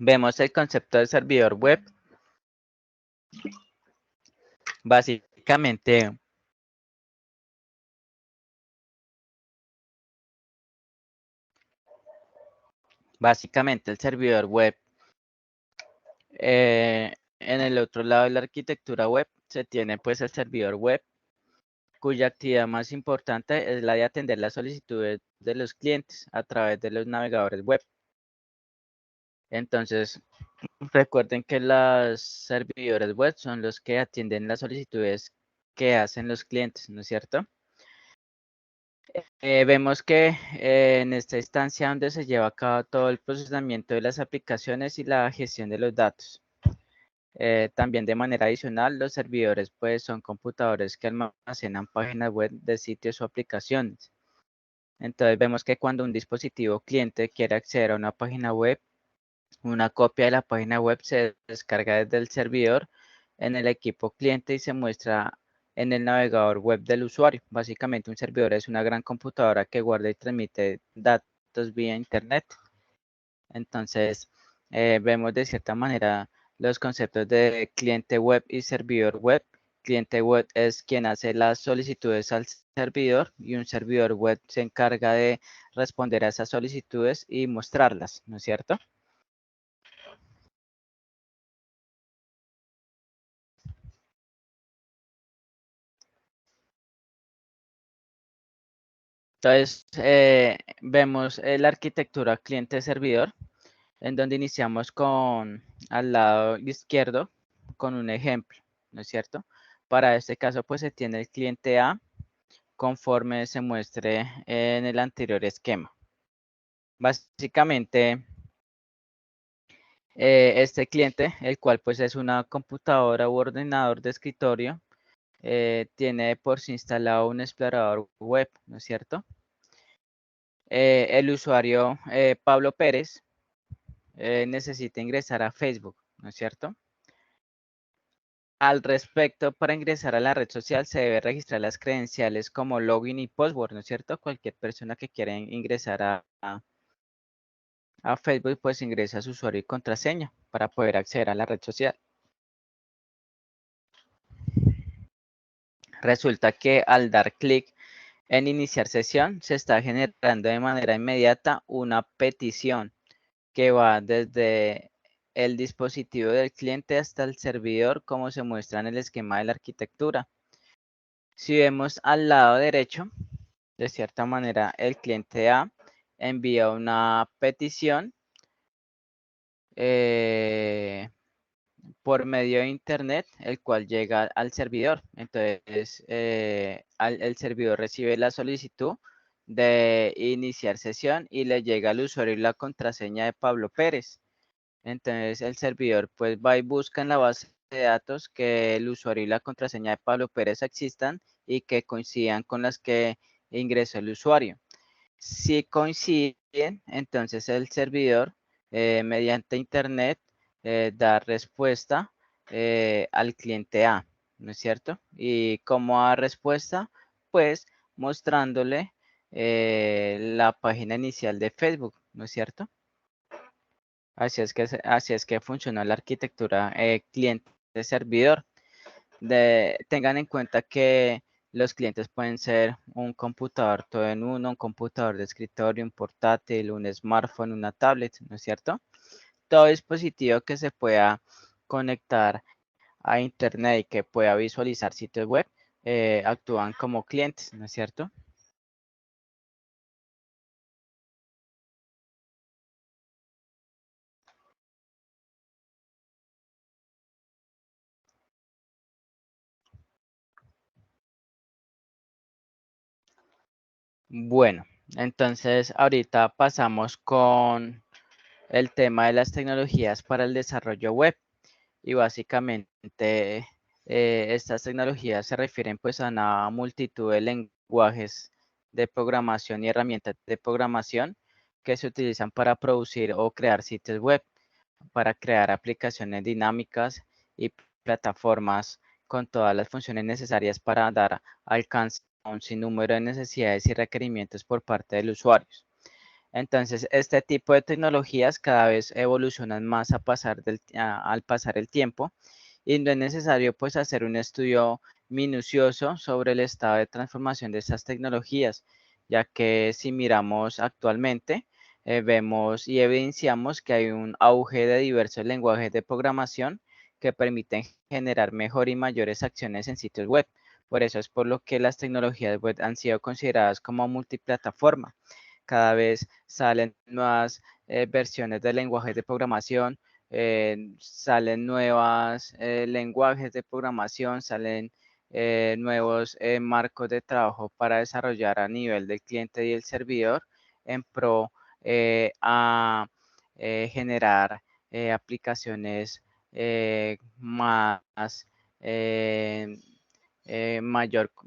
Vemos el concepto de servidor web. Básicamente, el servidor web, en el otro lado de la arquitectura web, se tiene pues el servidor web, cuya actividad más importante es la de atender las solicitudes de los clientes a través de los navegadores web. Entonces, recuerden que los servidores web son los que atienden las solicitudes que hacen los clientes, ¿no es cierto? Vemos que en esta instancia donde se lleva a cabo todo el procesamiento de las aplicaciones y la gestión de los datos. También de manera adicional, los servidores pues son computadores que almacenan páginas web de sitios o aplicaciones. Entonces vemos que cuando un dispositivo cliente quiere acceder a una página web, una copia de la página web se descarga desde el servidor en el equipo cliente y se muestra en el navegador web del usuario. Básicamente un servidor es una gran computadora que guarda y transmite datos vía internet. Entonces vemos de cierta manera los conceptos de cliente web y servidor web. Cliente web es quien hace las solicitudes al servidor y un servidor web se encarga de responder a esas solicitudes y mostrarlas, ¿no es cierto? Entonces, vemos la arquitectura cliente-servidor, en donde iniciamos con al lado izquierdo con un ejemplo, ¿no es cierto? Para este caso, pues se tiene el cliente A conforme se muestre en el anterior esquema. Básicamente, este cliente, el cual pues es una computadora u ordenador de escritorio, tiene por sí instalado un explorador web, ¿no es cierto? El usuario Pablo Pérez necesita ingresar a Facebook, ¿no es cierto? Al respecto, para ingresar a la red social se debe registrar las credenciales como login y password, ¿no es cierto? Cualquier persona que quiera ingresar a Facebook, pues ingresa su usuario y contraseña para poder acceder a la red social. Resulta que al dar clic en iniciar sesión, se está generando de manera inmediata una petición que va desde el dispositivo del cliente hasta el servidor, como se muestra en el esquema de la arquitectura. Si vemos al lado derecho, de cierta manera, el cliente A envía una petición por medio de internet, el cual llega al servidor. Entonces, el servidor recibe la solicitud de iniciar sesión y le llega al usuario la contraseña de Pablo Pérez. Entonces, el servidor pues va y busca en la base de datos que el usuario y la contraseña de Pablo Pérez existan y que coincidan con las que ingresó el usuario. Si coinciden, entonces el servidor mediante internet da respuesta al cliente A, ¿no es cierto? ¿Y cómo da respuesta? Pues mostrándole la página inicial de Facebook, ¿no es cierto? Así es que funciona la arquitectura cliente-servidor. Tengan en cuenta que los clientes pueden ser un computador todo en uno, un computador de escritorio, un portátil, un smartphone, una tablet, ¿no es cierto? Todo dispositivo que se pueda conectar a internet y que pueda visualizar sitios web actúan como clientes, ¿no es cierto? Bueno, entonces ahorita pasamos con el tema de las tecnologías para el desarrollo web. Y básicamente estas tecnologías se refieren pues a una multitud de lenguajes de programación y herramientas de programación que se utilizan para producir o crear sitios web, para crear aplicaciones dinámicas y plataformas con todas las funciones necesarias para dar alcance a un sinnúmero de necesidades y requerimientos por parte de los usuarios. Entonces, este tipo de tecnologías cada vez evolucionan más al pasar el tiempo y no es necesario pues hacer un estudio minucioso sobre el estado de transformación de estas tecnologías, ya que si miramos actualmente, vemos y evidenciamos que hay un auge de diversos lenguajes de programación que permiten generar mejor y mayores acciones en sitios web. Por eso es por lo que las tecnologías web han sido consideradas como multiplataforma. Cada vez salen nuevas versiones de lenguajes de programación, salen nuevos lenguajes de programación, salen nuevos marcos de trabajo para desarrollar a nivel del cliente y el servidor en pro a generar aplicaciones más eh,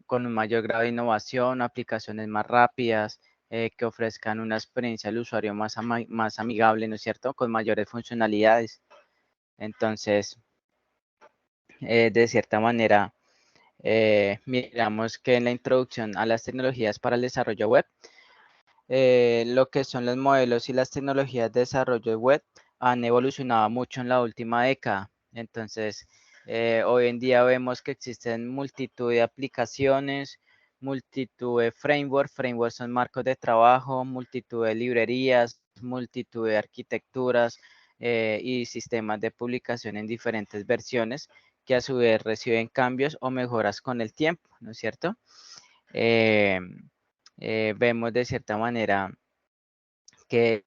con un mayor grado de innovación, aplicaciones más rápidas, que ofrezcan una experiencia al usuario más amigable, ¿no es cierto? Con mayores funcionalidades. Entonces, de cierta manera, miramos que en la introducción a las tecnologías para el desarrollo web, lo que son los modelos y las tecnologías de desarrollo web han evolucionado mucho en la última década. Entonces, hoy en día vemos que existen multitud de aplicaciones, multitud de frameworks. Frameworks son marcos de trabajo, multitud de librerías, multitud de arquitecturas y sistemas de publicación en diferentes versiones que a su vez reciben cambios o mejoras con el tiempo, ¿no es cierto? Eh, Vemos de cierta manera que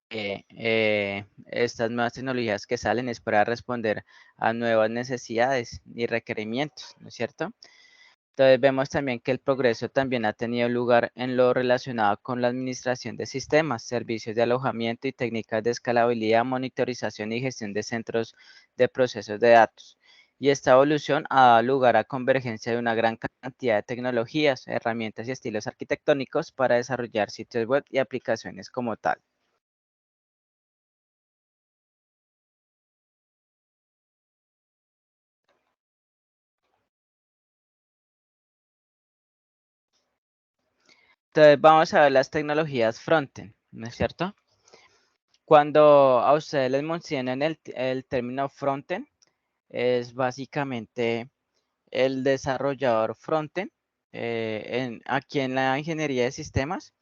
estas nuevas tecnologías que salen es para responder a nuevas necesidades y requerimientos, ¿no es cierto? Entonces vemos también que el progreso también ha tenido lugar en lo relacionado con la administración de sistemas, servicios de alojamiento y técnicas de escalabilidad, monitorización y gestión de centros de procesos de datos. Y esta evolución ha dado lugar a convergencia de una gran cantidad de tecnologías, herramientas y estilos arquitectónicos para desarrollar sitios web y aplicaciones como tal. Entonces vamos a ver las tecnologías frontend, ¿no es cierto? Cuando a ustedes les mencionan el término frontend, es básicamente el desarrollador frontend. Aquí en la ingeniería de sistemas,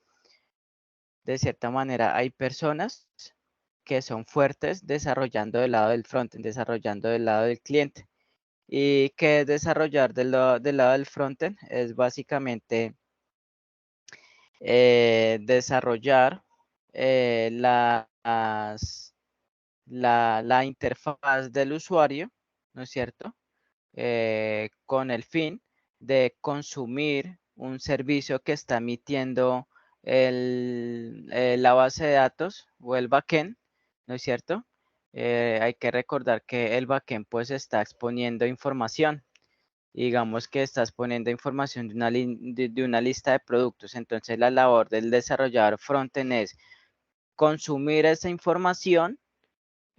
de cierta manera, hay personas que son fuertes desarrollando del lado del frontend, desarrollando del lado del cliente. Y que desarrollar del lado del frontend es básicamente desarrollar la interfaz del usuario, ¿no es cierto? Con el fin de consumir un servicio que está emitiendo la base de datos o el backend, ¿no es cierto? Hay que recordar que el backend pues está exponiendo información. Digamos que estás poniendo información de una lista de productos. Entonces la labor del desarrollador frontend es consumir esa información,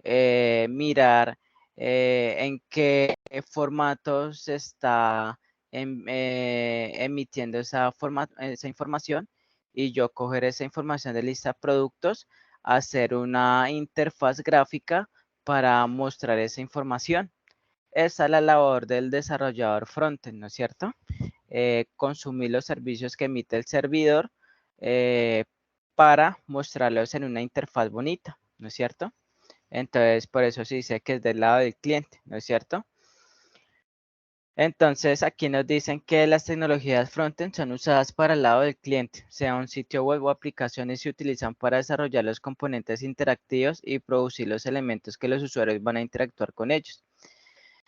mirar en qué formato se está emitiendo esa información y yo coger esa información de lista de productos, hacer una interfaz gráfica para mostrar esa información. Esa es la labor del desarrollador frontend, ¿no es cierto? Consumir los servicios que emite el servidor eh, para mostrarlos en una interfaz bonita, ¿no es cierto? Entonces, por eso se dice que es del lado del cliente, ¿no es cierto? Entonces, aquí nos dicen que las tecnologías frontend son usadas para el lado del cliente, sea un sitio web o aplicaciones se utilizan para desarrollar los componentes interactivos y producir los elementos que los usuarios van a interactuar con ellos.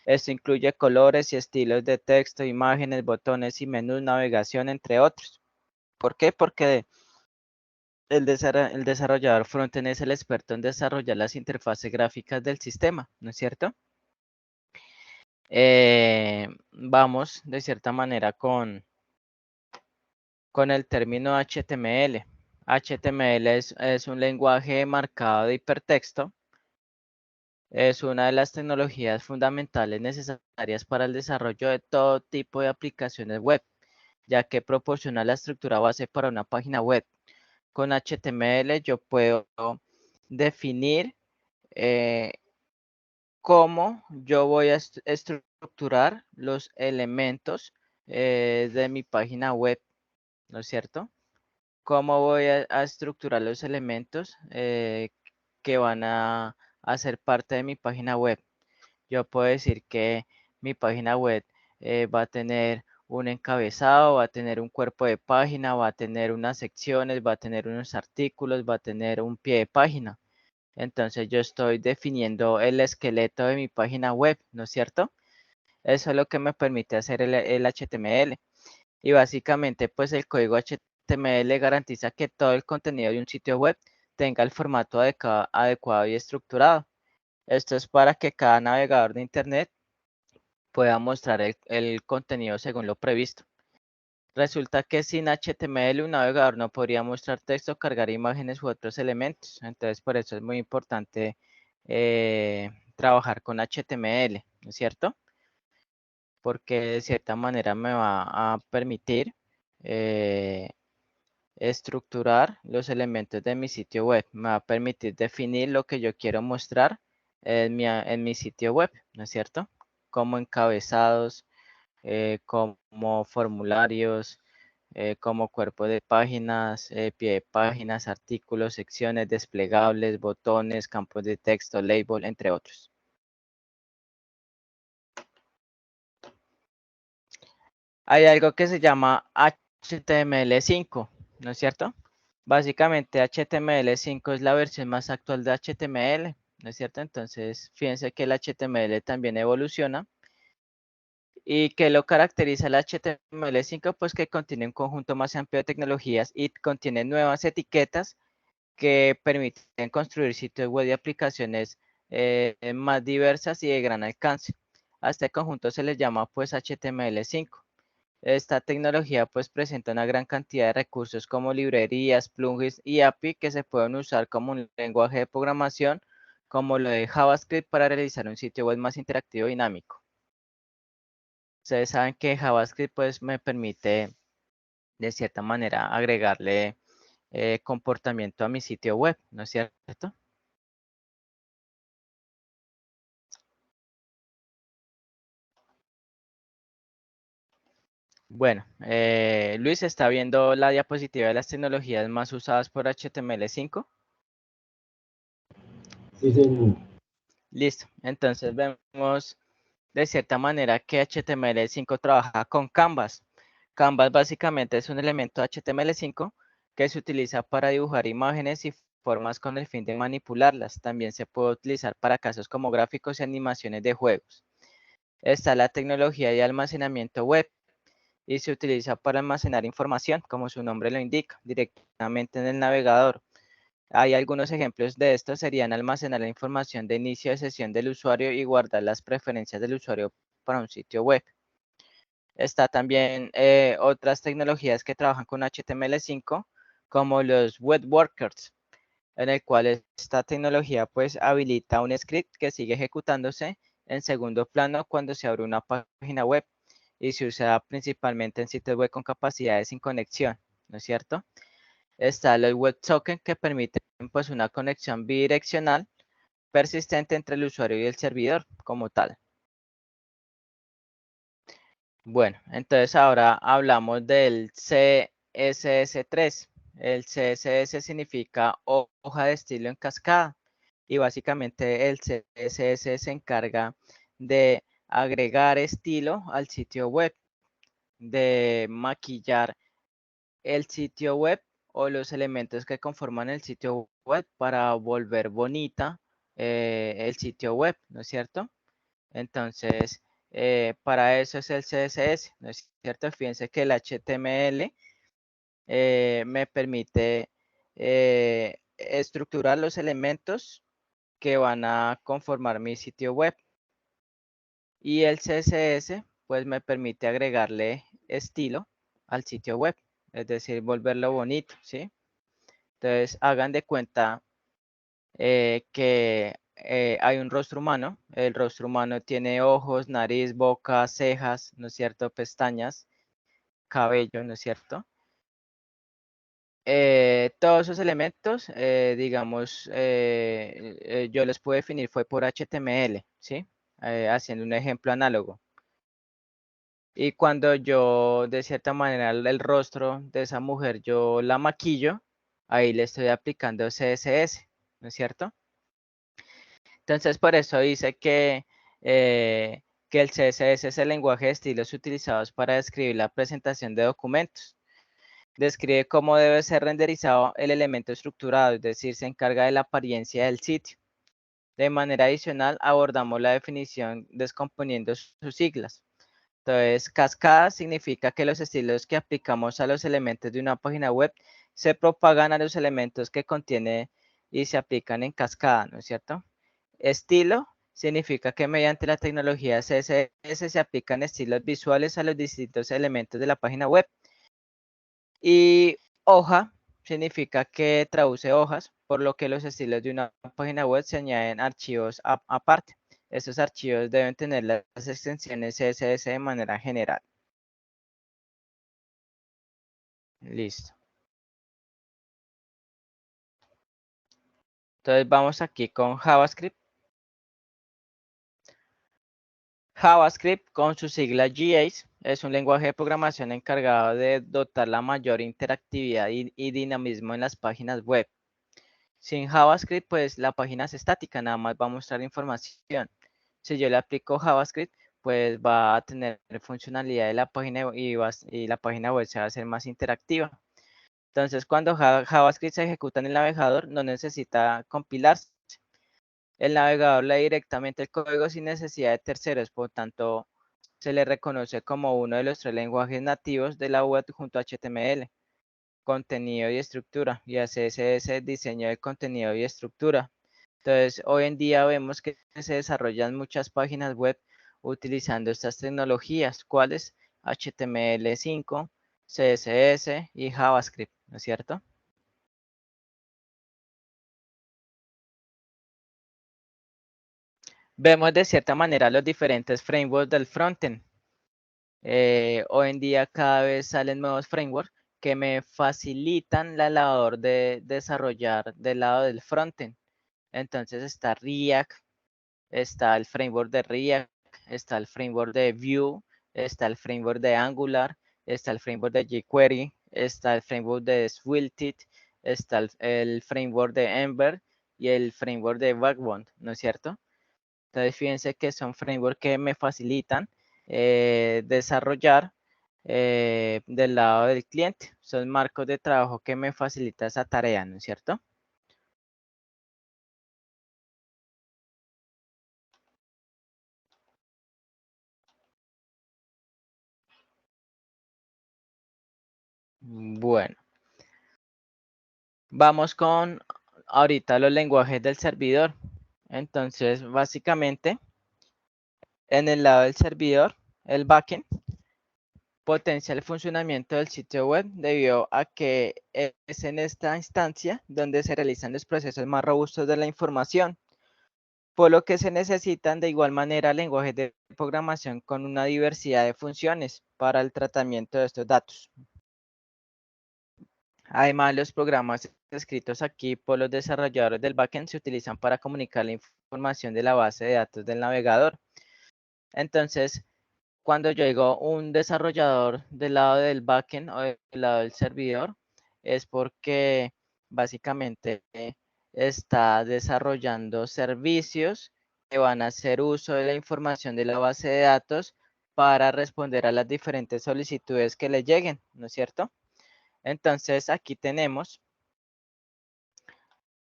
Esto incluye colores y estilos de texto, imágenes, botones y menús, navegación, entre otros. ¿Por qué? Porque el desarrollador frontend es el experto en desarrollar las interfaces gráficas del sistema, ¿no es cierto? Vamos de cierta manera con el término HTML. HTML es un lenguaje marcado de hipertexto. Es una de las tecnologías fundamentales necesarias para el desarrollo de todo tipo de aplicaciones web, ya que proporciona la estructura base para una página web. Con HTML yo puedo definir eh, cómo yo voy a estructurar los elementos de mi página web, ¿no es cierto? ¿Cómo voy a estructurar los elementos que van a ser parte de mi página web? Yo puedo decir que mi página web va a tener un encabezado, va a tener un cuerpo de página, va a tener unas secciones, va a tener unos artículos, va a tener un pie de página. Entonces yo estoy definiendo el esqueleto de mi página web, ¿no es cierto? Eso es lo que me permite hacer el HTML. Y básicamente pues el código HTML garantiza que todo el contenido de un sitio web tenga el formato adecuado y estructurado. Esto es para que cada navegador de Internet pueda mostrar el contenido según lo previsto. Resulta que sin HTML un navegador no podría mostrar texto, cargar imágenes u otros elementos. Entonces, por eso es muy importante trabajar con HTML, ¿no es cierto? Porque de cierta manera me va a permitir eh, estructurar los elementos de mi sitio web. Me va a permitir definir lo que yo quiero mostrar en mi sitio web, ¿no es cierto? Como encabezados, como formularios, como cuerpo de páginas, pie de páginas, artículos, secciones, desplegables, botones, campos de texto, label, entre otros. Hay algo que se llama HTML5, ¿no es cierto? Básicamente HTML5 es la versión más actual de HTML, ¿no es cierto? Entonces, fíjense que el HTML también evoluciona ¿Y qué lo caracteriza el HTML5? Pues que contiene un conjunto más amplio de tecnologías y contiene nuevas etiquetas que permiten construir sitios web y aplicaciones más diversas y de gran alcance. A este conjunto se le llama pues HTML5. Esta tecnología pues presenta una gran cantidad de recursos como librerías, plugins y API que se pueden usar como un lenguaje de programación como lo de JavaScript para realizar un sitio web más interactivo y dinámico. Ustedes saben que JavaScript pues me permite de cierta manera agregarle comportamiento a mi sitio web, ¿no es cierto? Bueno, Luis está viendo la diapositiva de las tecnologías más usadas por HTML5. Sí, señor. Listo, entonces vemos de cierta manera que HTML5 trabaja con Canvas. Canvas básicamente es un elemento HTML5 que se utiliza para dibujar imágenes y formas con el fin de manipularlas. También se puede utilizar para casos como gráficos y animaciones de juegos. Está la tecnología de almacenamiento web y se utiliza para almacenar información, como su nombre lo indica, directamente en el navegador. Hay algunos ejemplos de esto, serían almacenar la información de inicio de sesión del usuario y guardar las preferencias del usuario para un sitio web. Está también otras tecnologías que trabajan con HTML5, como los web workers, en el cual esta tecnología pues habilita un script que sigue ejecutándose en segundo plano cuando se abre una página web y se usa principalmente en sitios web con capacidades sin conexión, ¿no es cierto? Está los WebSockets que permiten pues una conexión bidireccional persistente entre el usuario y el servidor como tal. Bueno, entonces ahora hablamos del CSS3. El CSS significa hoja de estilo en cascada y básicamente el CSS se encarga de agregar estilo al sitio web, de maquillar el sitio web o los elementos que conforman el sitio web para volver bonita el sitio web, ¿no es cierto? Entonces, para eso es el CSS, ¿no es cierto? Fíjense que el HTML me permite estructurar los elementos que van a conformar mi sitio web. Y el CSS, pues me permite agregarle estilo al sitio web, es decir, volverlo bonito, ¿sí? Entonces, hagan de cuenta que hay un rostro humano. El rostro humano tiene ojos, nariz, boca, cejas, ¿no es cierto? Pestañas, cabello, ¿no es cierto? Todos esos elementos, digamos, yo los pude definir fue por HTML, ¿sí? Haciendo un ejemplo análogo. Y cuando yo, de cierta manera, el rostro de esa mujer, yo la maquillo, ahí le estoy aplicando CSS, ¿no es cierto? Entonces, por eso dice que el CSS es el lenguaje de estilos utilizados para describir la presentación de documentos. Describe cómo debe ser renderizado el elemento estructurado, es decir, se encarga de la apariencia del sitio. De manera adicional, abordamos la definición descomponiendo sus siglas. Entonces, cascada significa que los estilos que aplicamos a los elementos de una página web se propagan a los elementos que contiene y se aplican en cascada, ¿no es cierto? Estilo significa que mediante la tecnología CSS se aplican estilos visuales a los distintos elementos de la página web. Y hoja significa que traduce hojas, por lo que los estilos de una página web se añaden archivos aparte. Estos archivos deben tener las extensiones CSS de manera general. Listo. Entonces vamos aquí con JavaScript. JavaScript, con su sigla GAs, es un lenguaje de programación encargado de dotar la mayor interactividad y dinamismo en las páginas web. Sin JavaScript, pues la página es estática, nada más va a mostrar información. Si yo le aplico JavaScript, pues va a tener funcionalidad de la página y la página web se va a hacer más interactiva. Entonces, cuando JavaScript se ejecuta en el navegador, no necesita compilarse. El navegador lee directamente el código sin necesidad de terceros, por tanto, se le reconoce como uno de los 3 lenguajes nativos de la web junto a HTML, contenido y estructura, y a CSS, diseño de contenido y estructura. Entonces, hoy en día vemos que se desarrollan muchas páginas web utilizando estas tecnologías, ¿cuáles? HTML5, CSS y JavaScript, ¿no es cierto? Vemos de cierta manera los diferentes frameworks del frontend. Hoy en día cada vez salen nuevos frameworks que me facilitan la labor de desarrollar del lado del frontend. Entonces está React, está el framework de React, está el framework de Vue, está el framework de Angular, está el framework de jQuery, está el framework de Svelte, está el framework de Ember y el framework de Backbone, ¿no es cierto? Entonces fíjense que son frameworks que me facilitan desarrollar del lado del cliente. Son marcos de trabajo que me facilita esa tarea, ¿no es cierto? Bueno, vamos con ahorita los lenguajes del servidor. Entonces, básicamente, en el lado del servidor, el backend potencia el funcionamiento del sitio web debido a que es en esta instancia donde se realizan los procesos más robustos de la información, por lo que se necesitan de igual manera lenguajes de programación con una diversidad de funciones para el tratamiento de estos datos. Además, los programas escritos aquí por los desarrolladores del backend se utilizan para comunicar la información de la base de datos del navegador. Entonces, cuando yo digo un desarrollador del lado del backend o del lado del servidor, es porque básicamente está desarrollando servicios que van a hacer uso de la información de la base de datos para responder a las diferentes solicitudes que le lleguen, ¿no es cierto? Entonces, aquí tenemos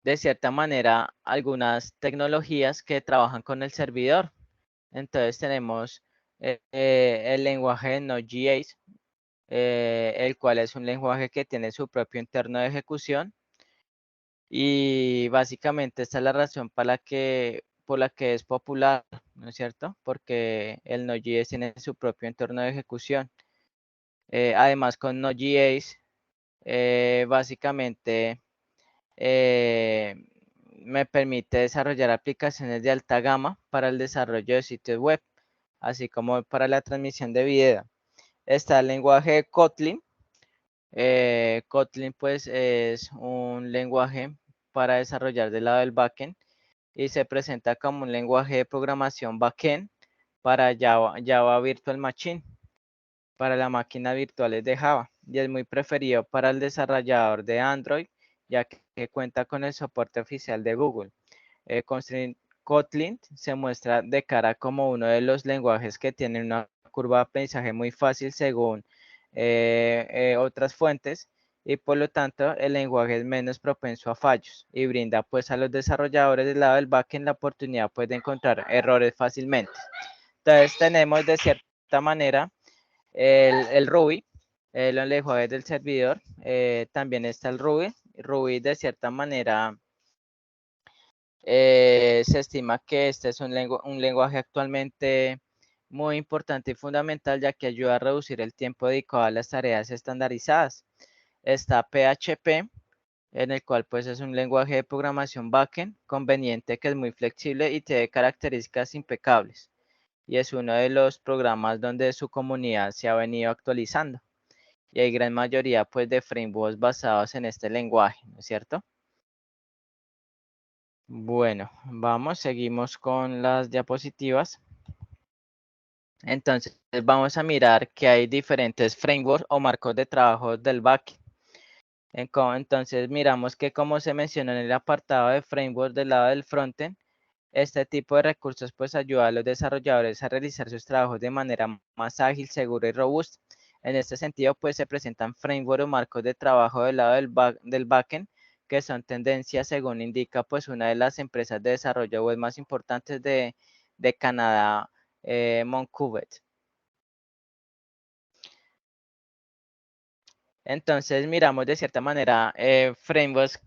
de cierta manera algunas tecnologías que trabajan con el servidor. Entonces tenemos el lenguaje de Node.js, el cual es un lenguaje que tiene su propio interno de ejecución y básicamente esta es la razón por la que es popular, ¿no es cierto? Porque el Node.js tiene su propio entorno de ejecución. Además con Node.js, básicamente eh, me permite desarrollar aplicaciones de alta gama para el desarrollo de sitios web, así como para la transmisión de video. Está el lenguaje Kotlin. Kotlin pues es un lenguaje para desarrollar del lado del backend y se presenta como un lenguaje de programación backend para Java Virtual Machine, para las máquinas virtuales de Java, y es muy preferido para el desarrollador de Android, ya que cuenta con el soporte oficial de Google. Kotlin se muestra de cara como uno de los lenguajes que tiene una curva de aprendizaje muy fácil según otras fuentes y por lo tanto el lenguaje es menos propenso a fallos y brinda pues a los desarrolladores del lado del backend la oportunidad pues de encontrar errores fácilmente. Entonces tenemos de cierta manera el Ruby, los lenguajes del servidor, también está el Ruby. Ruby de cierta manera se estima que este es un lenguaje actualmente muy importante y fundamental ya que ayuda a reducir el tiempo dedicado a las tareas estandarizadas. Está PHP, en el cual pues es un lenguaje de programación backend conveniente que es muy flexible y tiene características impecables. Y es uno de los programas donde su comunidad se ha venido actualizando. Y hay gran mayoría pues de frameworks basados en este lenguaje, ¿no es cierto? Bueno, seguimos con las diapositivas. Entonces, vamos a mirar que hay diferentes frameworks o marcos de trabajo del backend. Entonces, miramos que como se mencionó en el apartado de framework del lado del frontend, este tipo de recursos pues ayuda a los desarrolladores a realizar sus trabajos de manera más ágil, segura y robusta. En este sentido, pues se presentan frameworks o marcos de trabajo del lado del backend, que son tendencias según indica pues una de las empresas de desarrollo web más importantes de Canadá, Moncouvet. Entonces miramos de cierta manera frameworks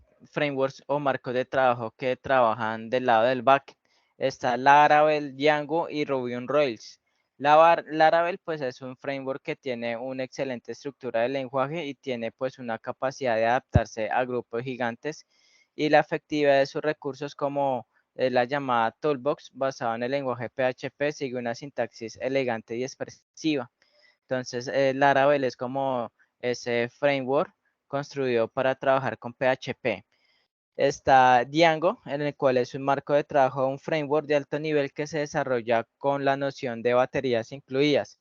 o marcos de trabajo que trabajan del lado del backend. Está Laravel, Django y Ruby on Rails. Laravel pues es un framework que tiene una excelente estructura de lenguaje y tiene pues una capacidad de adaptarse a grupos gigantes, y la efectividad de sus recursos como la llamada Toolbox basada en el lenguaje PHP sigue una sintaxis elegante y expresiva. Entonces, Laravel es como ese framework construido para trabajar con PHP. Está Django, en el cual es un marco de trabajo, un framework de alto nivel que se desarrolla con la noción de baterías incluidas.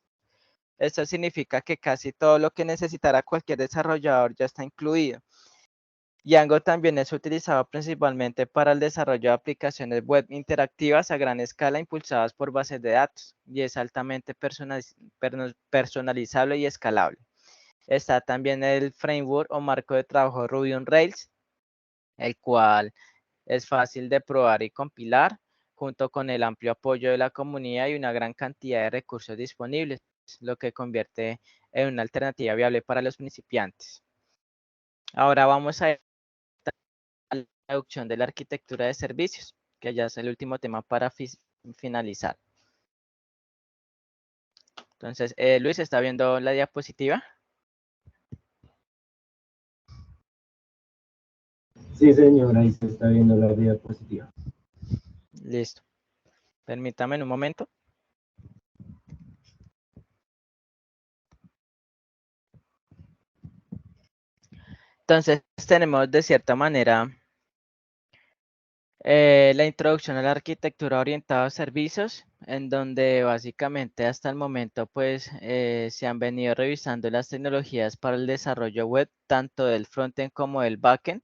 Esto significa que casi todo lo que necesitará cualquier desarrollador ya está incluido. Django también es utilizado principalmente para el desarrollo de aplicaciones web interactivas a gran escala impulsadas por bases de datos, y es altamente personalizable y escalable. Está también el framework o marco de trabajo Ruby on Rails, el cual es fácil de probar y compilar, junto con el amplio apoyo de la comunidad y una gran cantidad de recursos disponibles, lo que convierte en una alternativa viable para los principiantes. Ahora vamos a la introducción de la arquitectura de servicios, que ya es el último tema para finalizar. Entonces, Luis, ¿está viendo la diapositiva? Sí, señora, ahí se está viendo la diapositiva. Listo. Permítame un momento. Entonces, tenemos de cierta manera la introducción a la arquitectura orientada a servicios, en donde básicamente hasta el momento pues se han venido revisando las tecnologías para el desarrollo web, tanto del frontend como del backend,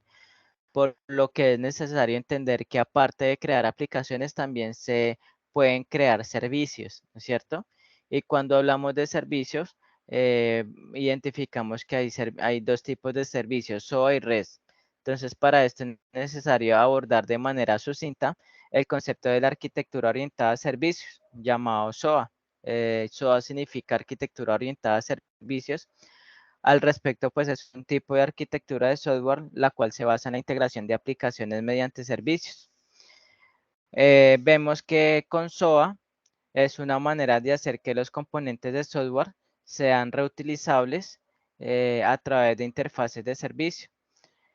por lo que es necesario entender que aparte de crear aplicaciones también se pueden crear servicios, ¿no es cierto? Y cuando hablamos de servicios, identificamos que hay dos tipos de servicios, SOA y REST. Entonces, para esto es necesario abordar de manera sucinta el concepto de la arquitectura orientada a servicios, llamado SOA. SOA significa arquitectura orientada a servicios. Al respecto, pues es un tipo de arquitectura de software la cual se basa en la integración de aplicaciones mediante servicios. Vemos que con SOA es una manera de hacer que los componentes de software sean reutilizables a través de interfaces de servicio.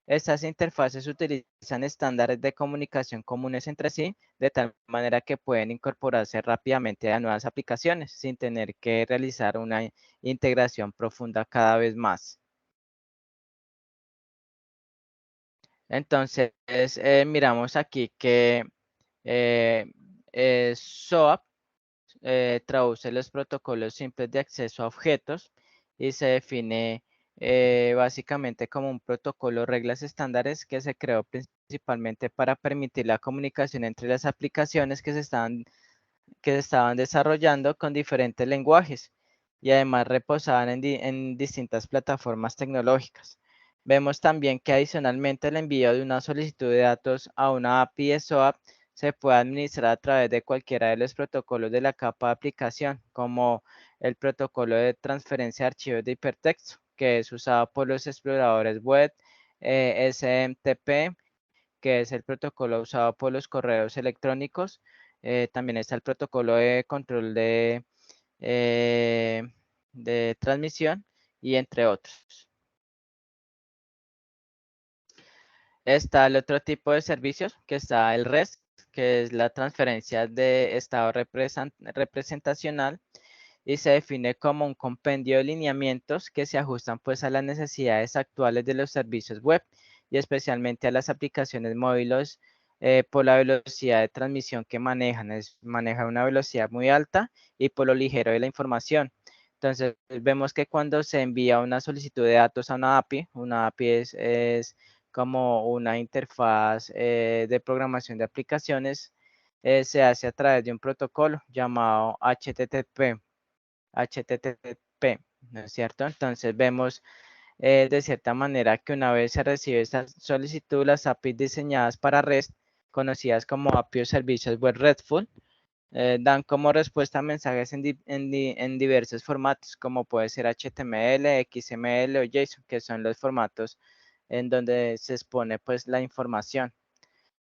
Estas interfaces utilizan estándares de comunicación comunes entre sí, de tal manera que pueden incorporarse rápidamente a nuevas aplicaciones sin tener que realizar una integración profunda cada vez más. Entonces, miramos aquí que SOAP traduce los protocolos simples de acceso a objetos y se define básicamente como un protocolo reglas estándares que se creó principalmente para permitir la comunicación entre las aplicaciones que se estaban desarrollando con diferentes lenguajes, y además reposaban en distintas plataformas tecnológicas. Vemos también que adicionalmente el envío de una solicitud de datos a una API de SOAP se puede administrar a través de cualquiera de los protocolos de la capa de aplicación, como el protocolo de transferencia de archivos de hipertexto, que es usado por los exploradores web, SMTP, que es el protocolo usado por los correos electrónicos. También está el protocolo de control de transmisión, y entre otros. Está el otro tipo de servicios, que está el REST, que es la transferencia de estado representacional, y se define como un compendio de lineamientos que se ajustan pues a las necesidades actuales de los servicios web, y especialmente a las aplicaciones móviles, por la velocidad de transmisión que manejan. Maneja una velocidad muy alta y por lo ligero de la información. Entonces vemos que cuando se envía una solicitud de datos a una API es como una interfaz de programación de aplicaciones, se hace a través de un protocolo llamado HTTP, ¿no es cierto? Entonces vemos de cierta manera que una vez se recibe esta solicitud, las APIs diseñadas para REST, conocidas como API o Servicios Web RESTful, dan como respuesta mensajes en diversos formatos, como puede ser HTML, XML o JSON, que son los formatos en donde se expone pues la información,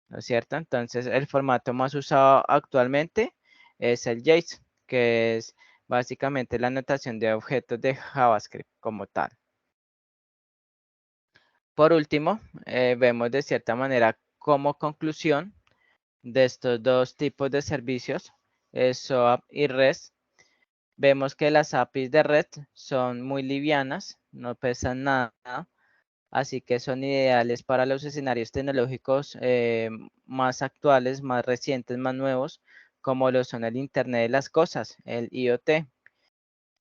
¿no es cierto? Entonces, el formato más usado actualmente es el JSON, que es básicamente la notación de objetos de JavaScript como tal. Por último, vemos de cierta manera como conclusión de estos dos tipos de servicios, SOAP y REST. Vemos que las APIs de REST son muy livianas, no pesan nada, así que son ideales para los escenarios tecnológicos más actuales, más recientes, más nuevos, como lo son el Internet de las Cosas, el IoT,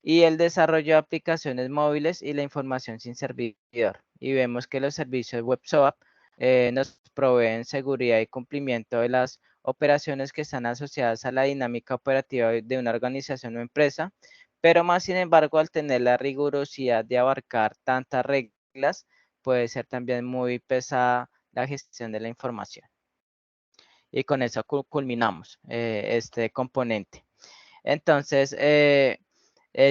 y el desarrollo de aplicaciones móviles y la información sin servidor. Y vemos que los servicios web SOAP nos proveen seguridad y cumplimiento de las operaciones que están asociadas a la dinámica operativa de una organización o empresa, pero más sin embargo, al tener la rigurosidad de abarcar tantas reglas, puede ser también muy pesada la gestión de la información. Y con eso culminamos este componente. Entonces,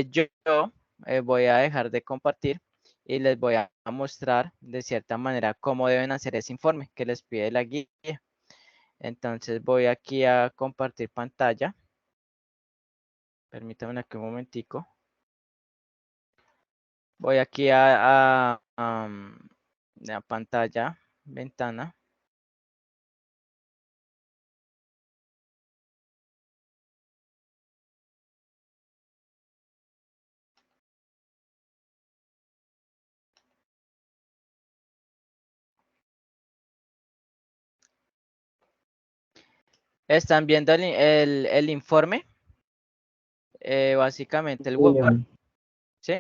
yo voy a dejar de compartir y les voy a mostrar de cierta manera cómo deben hacer ese informe que les pide la guía. Entonces voy aquí a compartir pantalla. Permítanme aquí un momentico. Voy aquí a la pantalla, ventana. Están viendo el informe, básicamente el Word, ¿sí?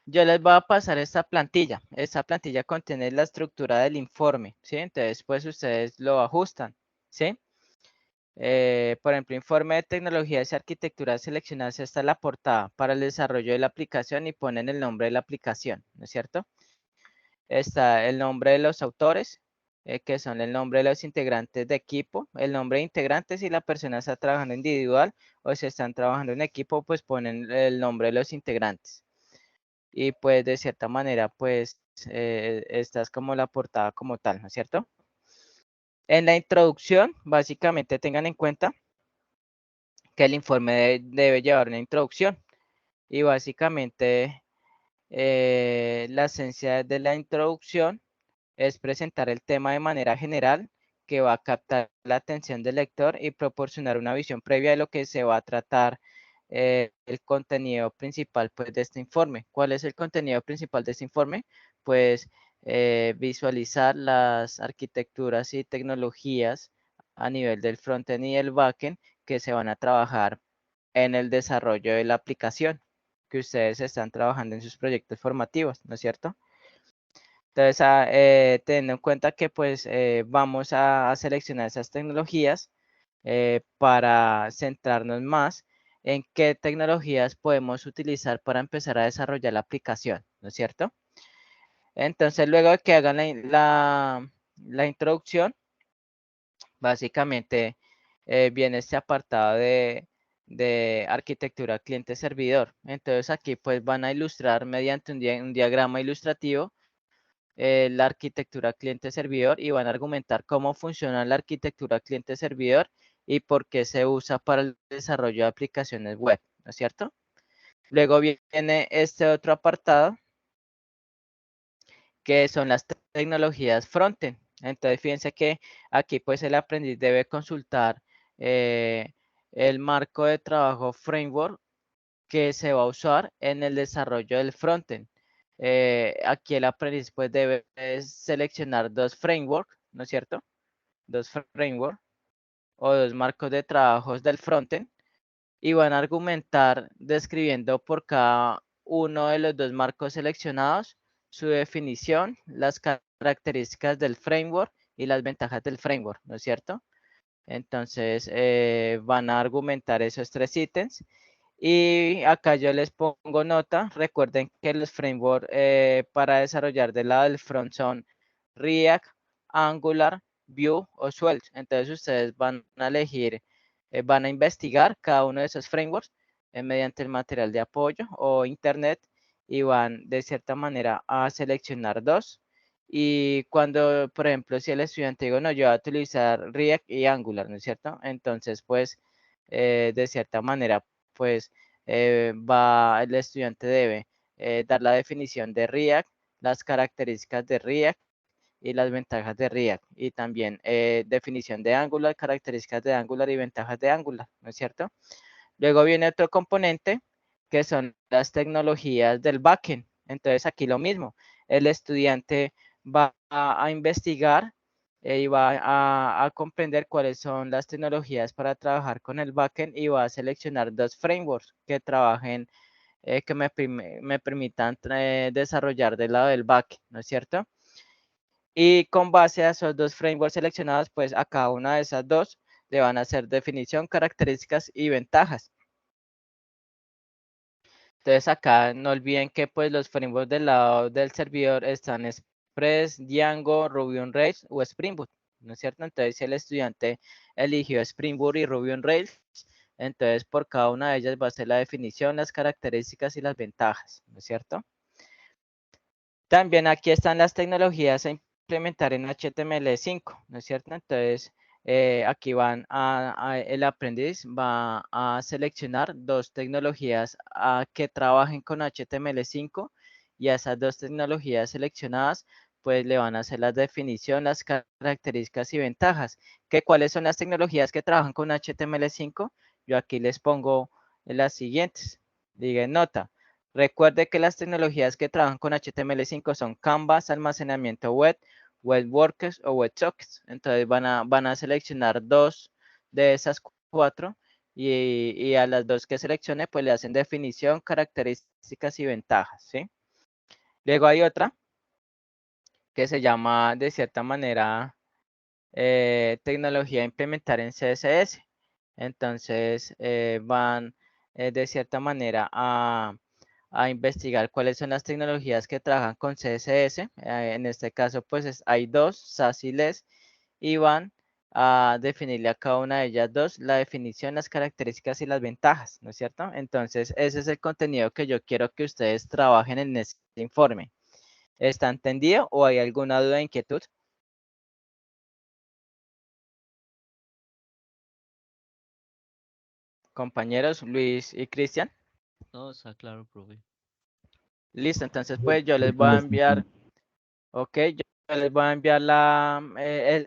Yo les voy a pasar esta plantilla. Esta plantilla contiene la estructura del informe, ¿sí? Entonces, pues ustedes lo ajustan, ¿sí? Por ejemplo, informe de tecnologías y arquitectura seleccionadas. Esta es la portada para el desarrollo de la aplicación y ponen el nombre de la aplicación, ¿no es cierto? Está el nombre de los autores, que son el nombre de los integrantes de equipo, el nombre de integrantes si la persona está trabajando individual o si están trabajando en equipo, pues ponen el nombre de los integrantes. Y pues de cierta manera, pues esta es como la portada como tal, ¿no es cierto? En la introducción, básicamente tengan en cuenta que el informe debe llevar una introducción y básicamente la esencia de la introducción es presentar el tema de manera general que va a captar la atención del lector y proporcionar una visión previa de lo que se va a tratar el contenido principal pues, de este informe. ¿Cuál es el contenido principal de este informe? Pues visualizar las arquitecturas y tecnologías a nivel del frontend y el backend que se van a trabajar en el desarrollo de la aplicación que ustedes están trabajando en sus proyectos formativos, ¿no es cierto? Entonces, teniendo en cuenta que pues vamos a seleccionar esas tecnologías para centrarnos más en qué tecnologías podemos utilizar para empezar a desarrollar la aplicación, ¿no es cierto? Entonces, luego de que hagan la introducción, básicamente viene este apartado de arquitectura cliente-servidor. Entonces, aquí pues van a ilustrar mediante un diagrama ilustrativo la arquitectura cliente-servidor y van a argumentar cómo funciona la arquitectura cliente-servidor y por qué se usa para el desarrollo de aplicaciones web, ¿no es cierto? Luego viene este otro apartado que son las tecnologías frontend. Entonces, fíjense que aquí pues el aprendiz debe consultar el marco de trabajo framework que se va a usar en el desarrollo del frontend. Aquí el aprendiz pues debe seleccionar dos frameworks, ¿no es cierto? Dos frameworks o dos marcos de trabajos del frontend y van a argumentar describiendo por cada uno de los dos marcos seleccionados su definición, las características del framework y las ventajas del framework, ¿no es cierto? Entonces van a argumentar esos tres ítems. Y acá yo les pongo nota. Recuerden que los frameworks para desarrollar del lado del front son React, Angular, Vue o Svelte. Entonces ustedes van a elegir van a investigar cada uno de esos frameworks mediante el material de apoyo o internet y van de cierta manera a seleccionar dos. Y cuando, por ejemplo, si el estudiante digo, no, yo voy a utilizar React y Angular, ¿no es cierto? Entonces, pues, de cierta manera, pues, el estudiante debe dar la definición de React, las características de React y las ventajas de React. Y también definición de Angular, características de Angular y ventajas de Angular, ¿no es cierto? Luego viene otro componente que son las tecnologías del backend. Entonces aquí lo mismo, el estudiante va a investigar y va a comprender cuáles son las tecnologías para trabajar con el backend y va a seleccionar dos frameworks que trabajen, que me permitan desarrollar del lado del backend, ¿no es cierto? Y con base a esos dos frameworks seleccionados, pues a cada una de esas dos le van a hacer definición, características y ventajas. Entonces acá no olviden que pues los frameworks del lado del servidor están Express, Django, Ruby on Rails o Spring Boot, ¿no es cierto? Entonces si el estudiante eligió Spring Boot y Ruby on Rails, entonces por cada una de ellas va a ser la definición, las características y las ventajas, ¿no es cierto? También aquí están las tecnologías a implementar en HTML5, ¿no es cierto? Entonces, aquí el aprendiz va a seleccionar dos tecnologías que trabajen con HTML5 y a esas dos tecnologías seleccionadas, pues le van a hacer la definición, las características y ventajas. ¿Cuáles son las tecnologías que trabajan con HTML5? Yo aquí les pongo las siguientes. Digan nota. Recuerde que las tecnologías que trabajan con HTML5 son Canvas, almacenamiento web, WebWorks o WebSockets. Entonces van a seleccionar dos de esas cuatro y a las dos que seleccione pues le hacen definición, características y ventajas, ¿sí? Luego hay otra que se llama de cierta manera tecnología a implementar en CSS. Entonces van de cierta manera a investigar cuáles son las tecnologías que trabajan con CSS. En este caso, pues hay dos, SAS y LESS, y van a definirle a cada una de ellas dos la definición, las características y las ventajas, ¿no es cierto? Entonces, ese es el contenido que yo quiero que ustedes trabajen en este informe. ¿Está entendido o hay alguna duda o inquietud? Compañeros Luis y Cristian. No, está claro, profe. Listo, entonces pues yo les voy a enviar, ok, yo les voy a enviar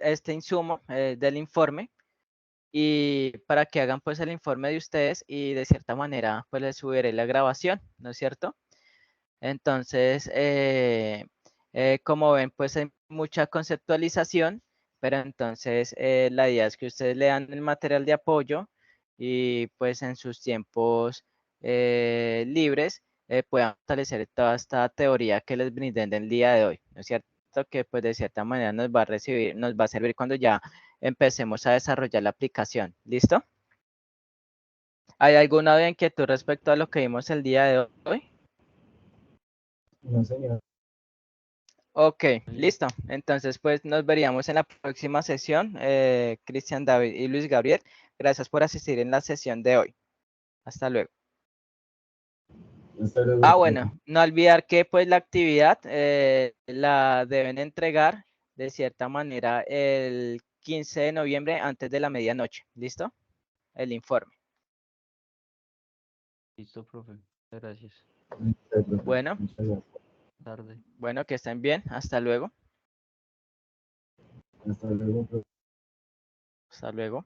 este insumo del informe y para que hagan pues el informe de ustedes y de cierta manera pues les subiré la grabación, ¿no es cierto? Entonces, como ven pues hay mucha conceptualización, pero entonces la idea es que ustedes lean el material de apoyo y pues en sus tiempos libres puedan fortalecer toda esta teoría que les brindé en el día de hoy, ¿no es cierto? Que pues de cierta manera nos va a servir cuando ya empecemos a desarrollar la aplicación. ¿Listo? ¿Hay alguna duda, inquietud respecto a lo que vimos el día de hoy? No, señor. Ok, listo. Entonces, pues nos veríamos en la próxima sesión. Cristian, David y Luis Gabriel, gracias por asistir en la sesión de hoy. Hasta luego. Hasta luego, Ah, profe. bueno, no olvidar que pues la actividad la deben entregar de cierta manera el 15 de noviembre antes de la medianoche. ¿Listo? El informe. Listo, profe. Muchas gracias. Muchas gracias. Bueno, Muchas gracias. Tarde. bueno, que estén bien. Hasta luego. Hasta luego, profe. Hasta luego.